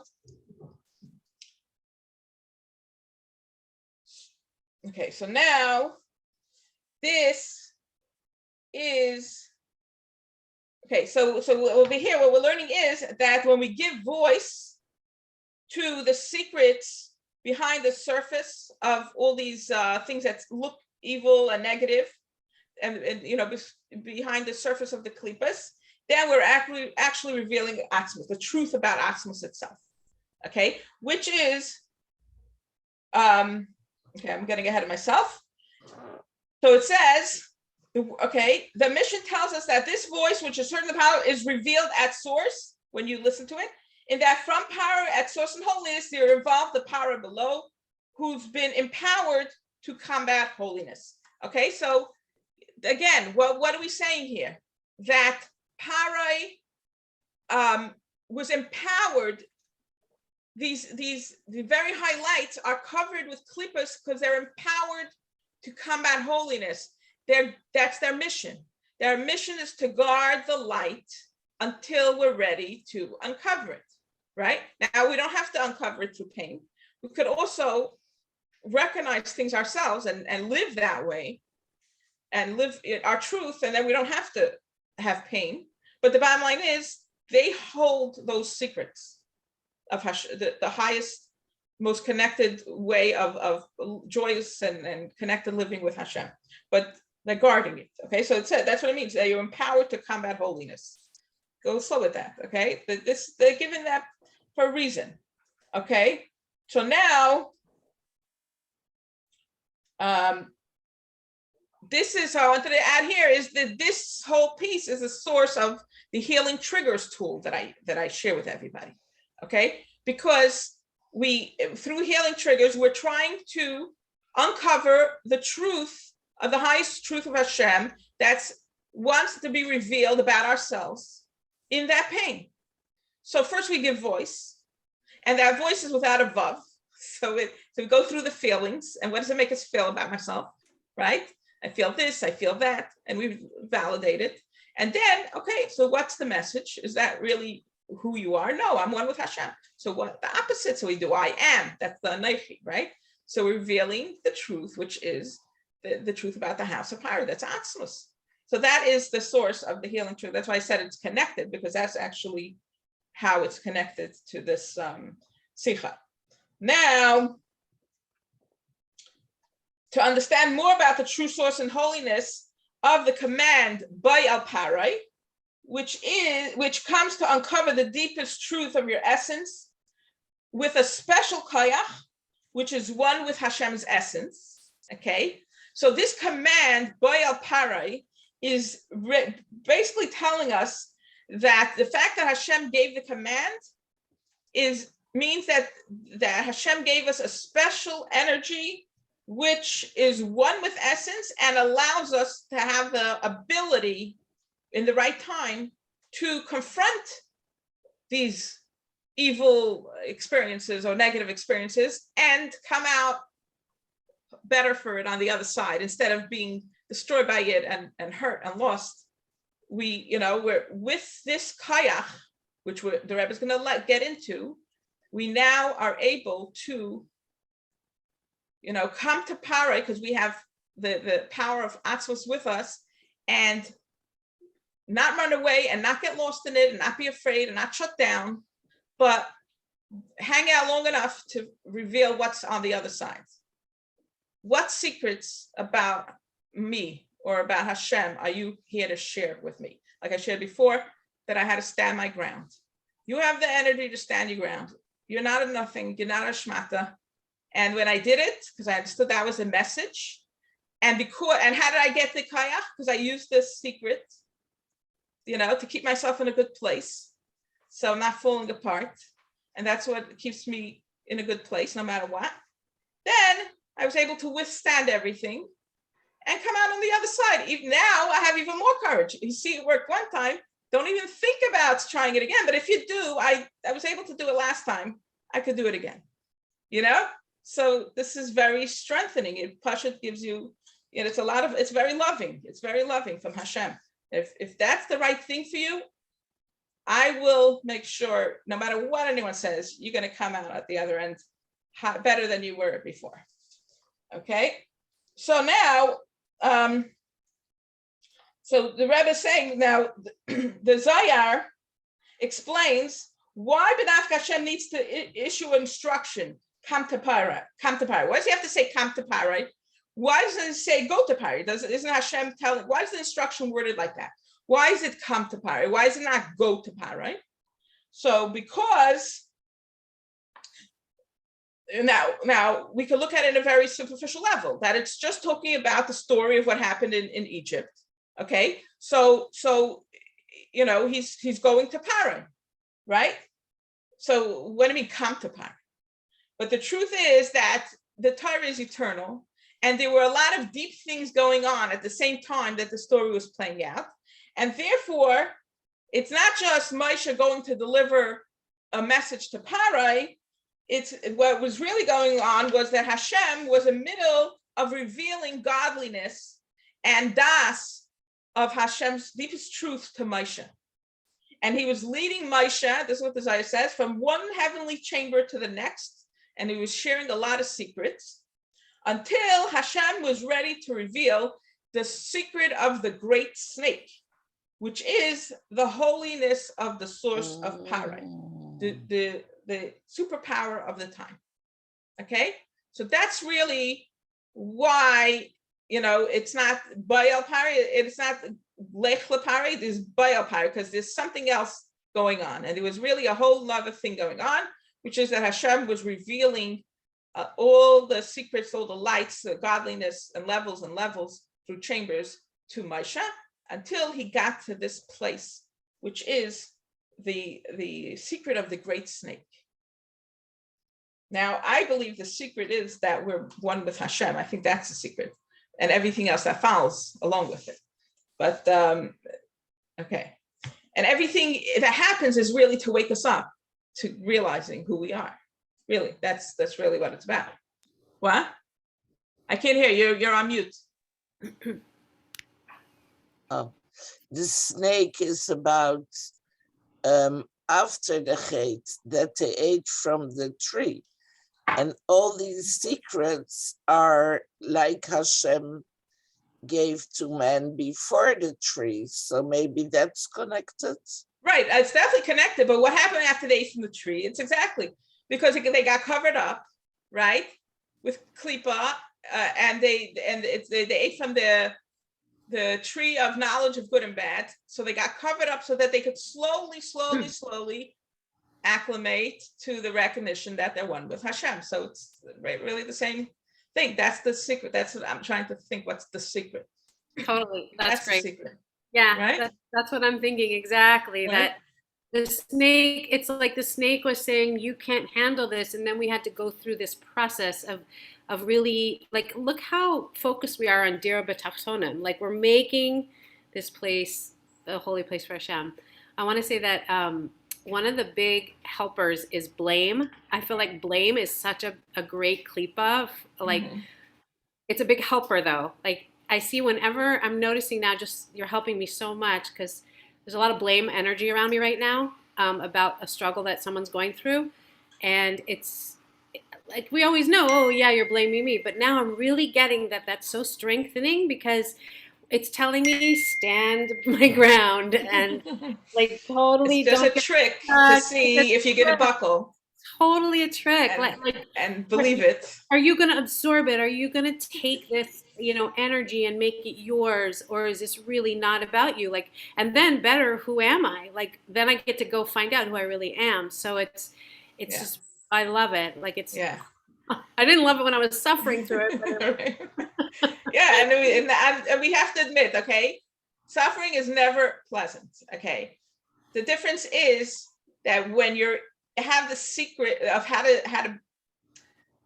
Okay, so now this is. Okay, so over here, what we're learning is that when we give voice to the secrets behind the surface of all these things that look evil and negative, and behind the surface of the klippas, then we're actually revealing Atzmos, the truth about Atzmos itself. Okay, which is, okay, I'm getting ahead of myself. So it says, okay, the mission tells us that this voice, which is heard in the power, is revealed at source when you listen to it. In that from power at source and holiness, there involved the power below, who's been empowered to combat holiness. Okay, so again, what are we saying here? That Parai was empowered. The very high lights are covered with klippas because they're empowered to combat holiness. That's their mission. Their mission is to guard the light until we're ready to uncover it, right? Now, we don't have to uncover it through pain. We could also recognize things ourselves and live that way and live our truth, and then we don't have to have pain. But the bottom line is they hold those secrets of the highest, most connected way of joyous and connected living with Hashem. But they're guarding it. Okay, so that's what it means. That you're empowered to combat holiness. Go slow with that. Okay, they're given that for a reason. Okay, so now, this is how I wanted to add here is that this whole piece is a source of the healing triggers tool that I share with everybody. Okay, because through healing triggers, we're trying to uncover the truth of the highest truth of Hashem that wants to be revealed about ourselves in that pain. So first we give voice, and that voice is without a vav. So we go through the feelings, and what does it make us feel about myself, right? I feel this, I feel that, and we validate it. And then, okay, so what's the message? Is that really who you are? No, I'm one with Hashem. So what the opposite? So we do, I am. That's the Naichi, right? So we're revealing the truth, which is the truth about the house of power. That's Atzmos. So that is the source of the healing truth. That's why I said it's connected, because that's actually how it's connected to this Sicha. Now, to understand more about the true source and holiness of the command by al parai, which comes to uncover the deepest truth of your essence with a special koyach, which is one with Hashem's essence. Okay, so this command by al parai is basically telling us that the fact that Hashem gave the command means that Hashem gave us a special energy which is one with essence and allows us to have the ability in the right time to confront these evil experiences or negative experiences and come out better for it on the other side. Instead of being destroyed by it and hurt and lost, we're with this kayach, which the Rebbe is going to get into. We now are able to come to Parai, because we have the power of Atzmos with us, and not run away and not get lost in it and not be afraid and not shut down, but hang out long enough to reveal what's on the other side. What secrets about me or about Hashem are you here to share with me? Like I shared before, that I had to stand my ground. You have the energy to stand your ground. You're not a nothing, you're not a shmata. And when I did it, because I understood that was a message, and how did I get the kayach? Because I used this secret, to keep myself in a good place, so I'm not falling apart. And that's what keeps me in a good place, no matter what. Then I was able to withstand everything and come out on the other side. Even now, I have even more courage. You see it work one time, don't even think about trying it again. But if you do, I was able to do it last time, I could do it again, So this is very strengthening. It Pashat gives you, it's very loving. It's very loving from Hashem. If that's the right thing for you, I will make sure, no matter what anyone says, you're going to come out at the other end better than you were before. Okay. So now, so the Rebbe is saying now, the Zayar explains why B'naf Hashem needs to issue instruction. Come to Parai. Why does he have to say come to Parai? Why doesn't it say go to Parai? Isn't Hashem telling? Why is the instruction worded like that? Why is it come to Parai? Why is it not go to Parai? So because now we can look at it in a very superficial level, that it's just talking about the story of what happened in Egypt. Okay, so he's going to Parai, right? So what do you mean come to Parai? But the truth is that the Torah is eternal, and there were a lot of deep things going on at the same time that the story was playing out. And therefore, it's not just Moshe going to deliver a message to Parai. It's what was really going on was that Hashem was in the middle of revealing godliness and das of Hashem's deepest truth to Moshe. And he was leading Moshe, this is what the Zohar says, from one heavenly chamber to the next. And he was sharing a lot of secrets until Hashem was ready to reveal the secret of the great snake, which is the holiness of the source of Parai, the superpower of the time. Okay, so that's really why it's not Bayal Parai, it's not Lech Parai, there's Bayal Parai, because there's something else going on, and there was really a whole other thing going on, which is that Hashem was revealing all the secrets, all the lights, the godliness and levels through chambers to Moshe until he got to this place, which is the secret of the great snake. Now, I believe the secret is that we're one with Hashem. I think that's the secret, and everything else that follows along with it. But, okay. And everything that happens is really to wake us up to realizing who we are. Really, that's really what it's about. What? I can't hear you. You're on mute. Oh, the snake is about after the hate that they ate from the tree. And all these secrets are like Hashem gave to man before the tree. So maybe that's connected. Right, it's definitely connected. But what happened after they ate from the tree? It's exactly because they got covered up, right, with klipa, and they ate from the tree of knowledge of good and bad. So they got covered up so that they could slowly acclimate to the recognition that they're one with Hashem. So it's really the same thing. That's the secret. That's what I'm trying to think. What's the secret? Totally. That's great. The secret. Yeah, right. That's what I'm thinking exactly. Right. That the snake, it's like the snake was saying, you can't handle this. And then we had to go through this process of really, like, look how focused we are on Dira B'Tachtonim. Like, we're making this place a holy place for Hashem. I want to say that one of the big helpers is blame. I feel like blame is such a great klipa. Like, it's a big helper, though. Like, I see whenever I'm noticing now, just you're helping me so much because there's a lot of blame energy around me right now about a struggle that someone's going through. And it's like, we always know, oh yeah, you're blaming me. But now I'm really getting that that's so strengthening because it's telling me stand my ground and like totally. It's just a trick to see if you get a buckle. Totally a trick. And believe it. Are you going to absorb it? Are you going to take this, energy and make it yours? Or is this really not about you? Like, and then better, who am I? Like, then I get to go find out who I really am. So it's just, I love it. Like I didn't love it when I was suffering through it. Yeah. And we have to admit, okay, suffering is never pleasant. Okay. The difference is that when you have the secret of how to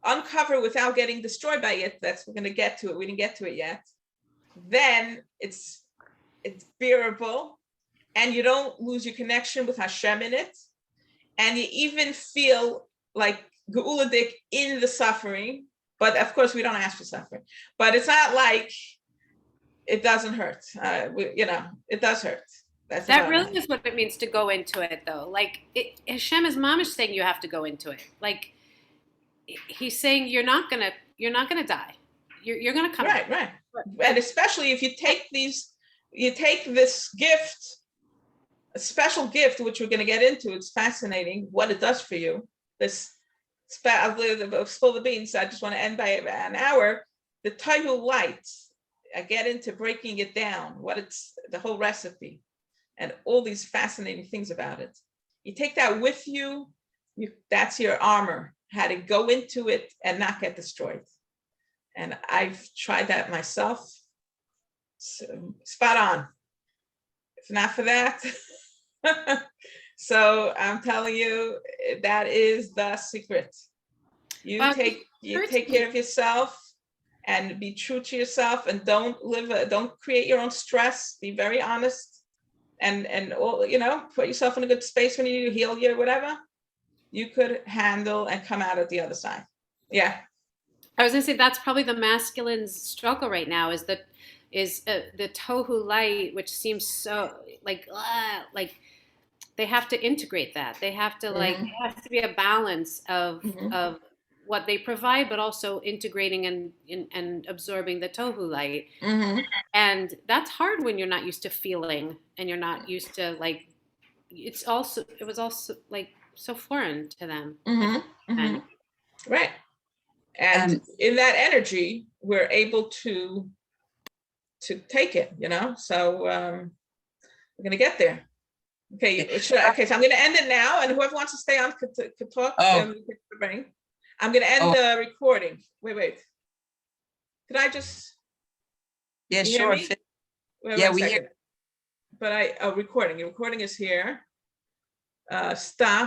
uncover without getting destroyed by it, we're going to get to it. We didn't get to it yet. Then it's bearable, and you don't lose your connection with Hashem in it, and you even feel like geuladik in the suffering. But of course, we don't ask for suffering. But it's not like it doesn't hurt. It does hurt. That really is what it means to go into it, though. Like Hashem is mamish saying you have to go into it. Like he's saying you're not gonna die. You're gonna come right, right. And especially if you take this gift, a special gift, which we're gonna get into. It's fascinating what it does for you. I'll spill the beans. I just want to end by an hour. The Tohu light. I get into breaking it down. What it's the whole recipe. And all these fascinating things about it. You take that with you, that's your armor, how to go into it and not get destroyed. And I've tried that myself. So, spot on. If not for that. So I'm telling you, that is the secret. You take care of yourself and be true to yourself, and don't create your own stress. Be very honest. And all, put yourself in a good space when you heal you, whatever, you could handle and come out at the other side. Yeah. I was gonna say that's probably the masculine's struggle right now is the Tohu light, which seems so like they have to integrate that. They have to it has to be a balance of what they provide, but also integrating and absorbing the Tohu light. And that's hard when you're not used to feeling and you're not used to it was also like so foreign to them. Right. And in that energy, we're able to take it, so we're going to get there. Okay. So I'm going to end it now. And whoever wants to stay on could talk. I'm going to end the recording. Wait. Could I just? Yeah, sure. Yeah, we hear. But recording. Your recording is here. Stop.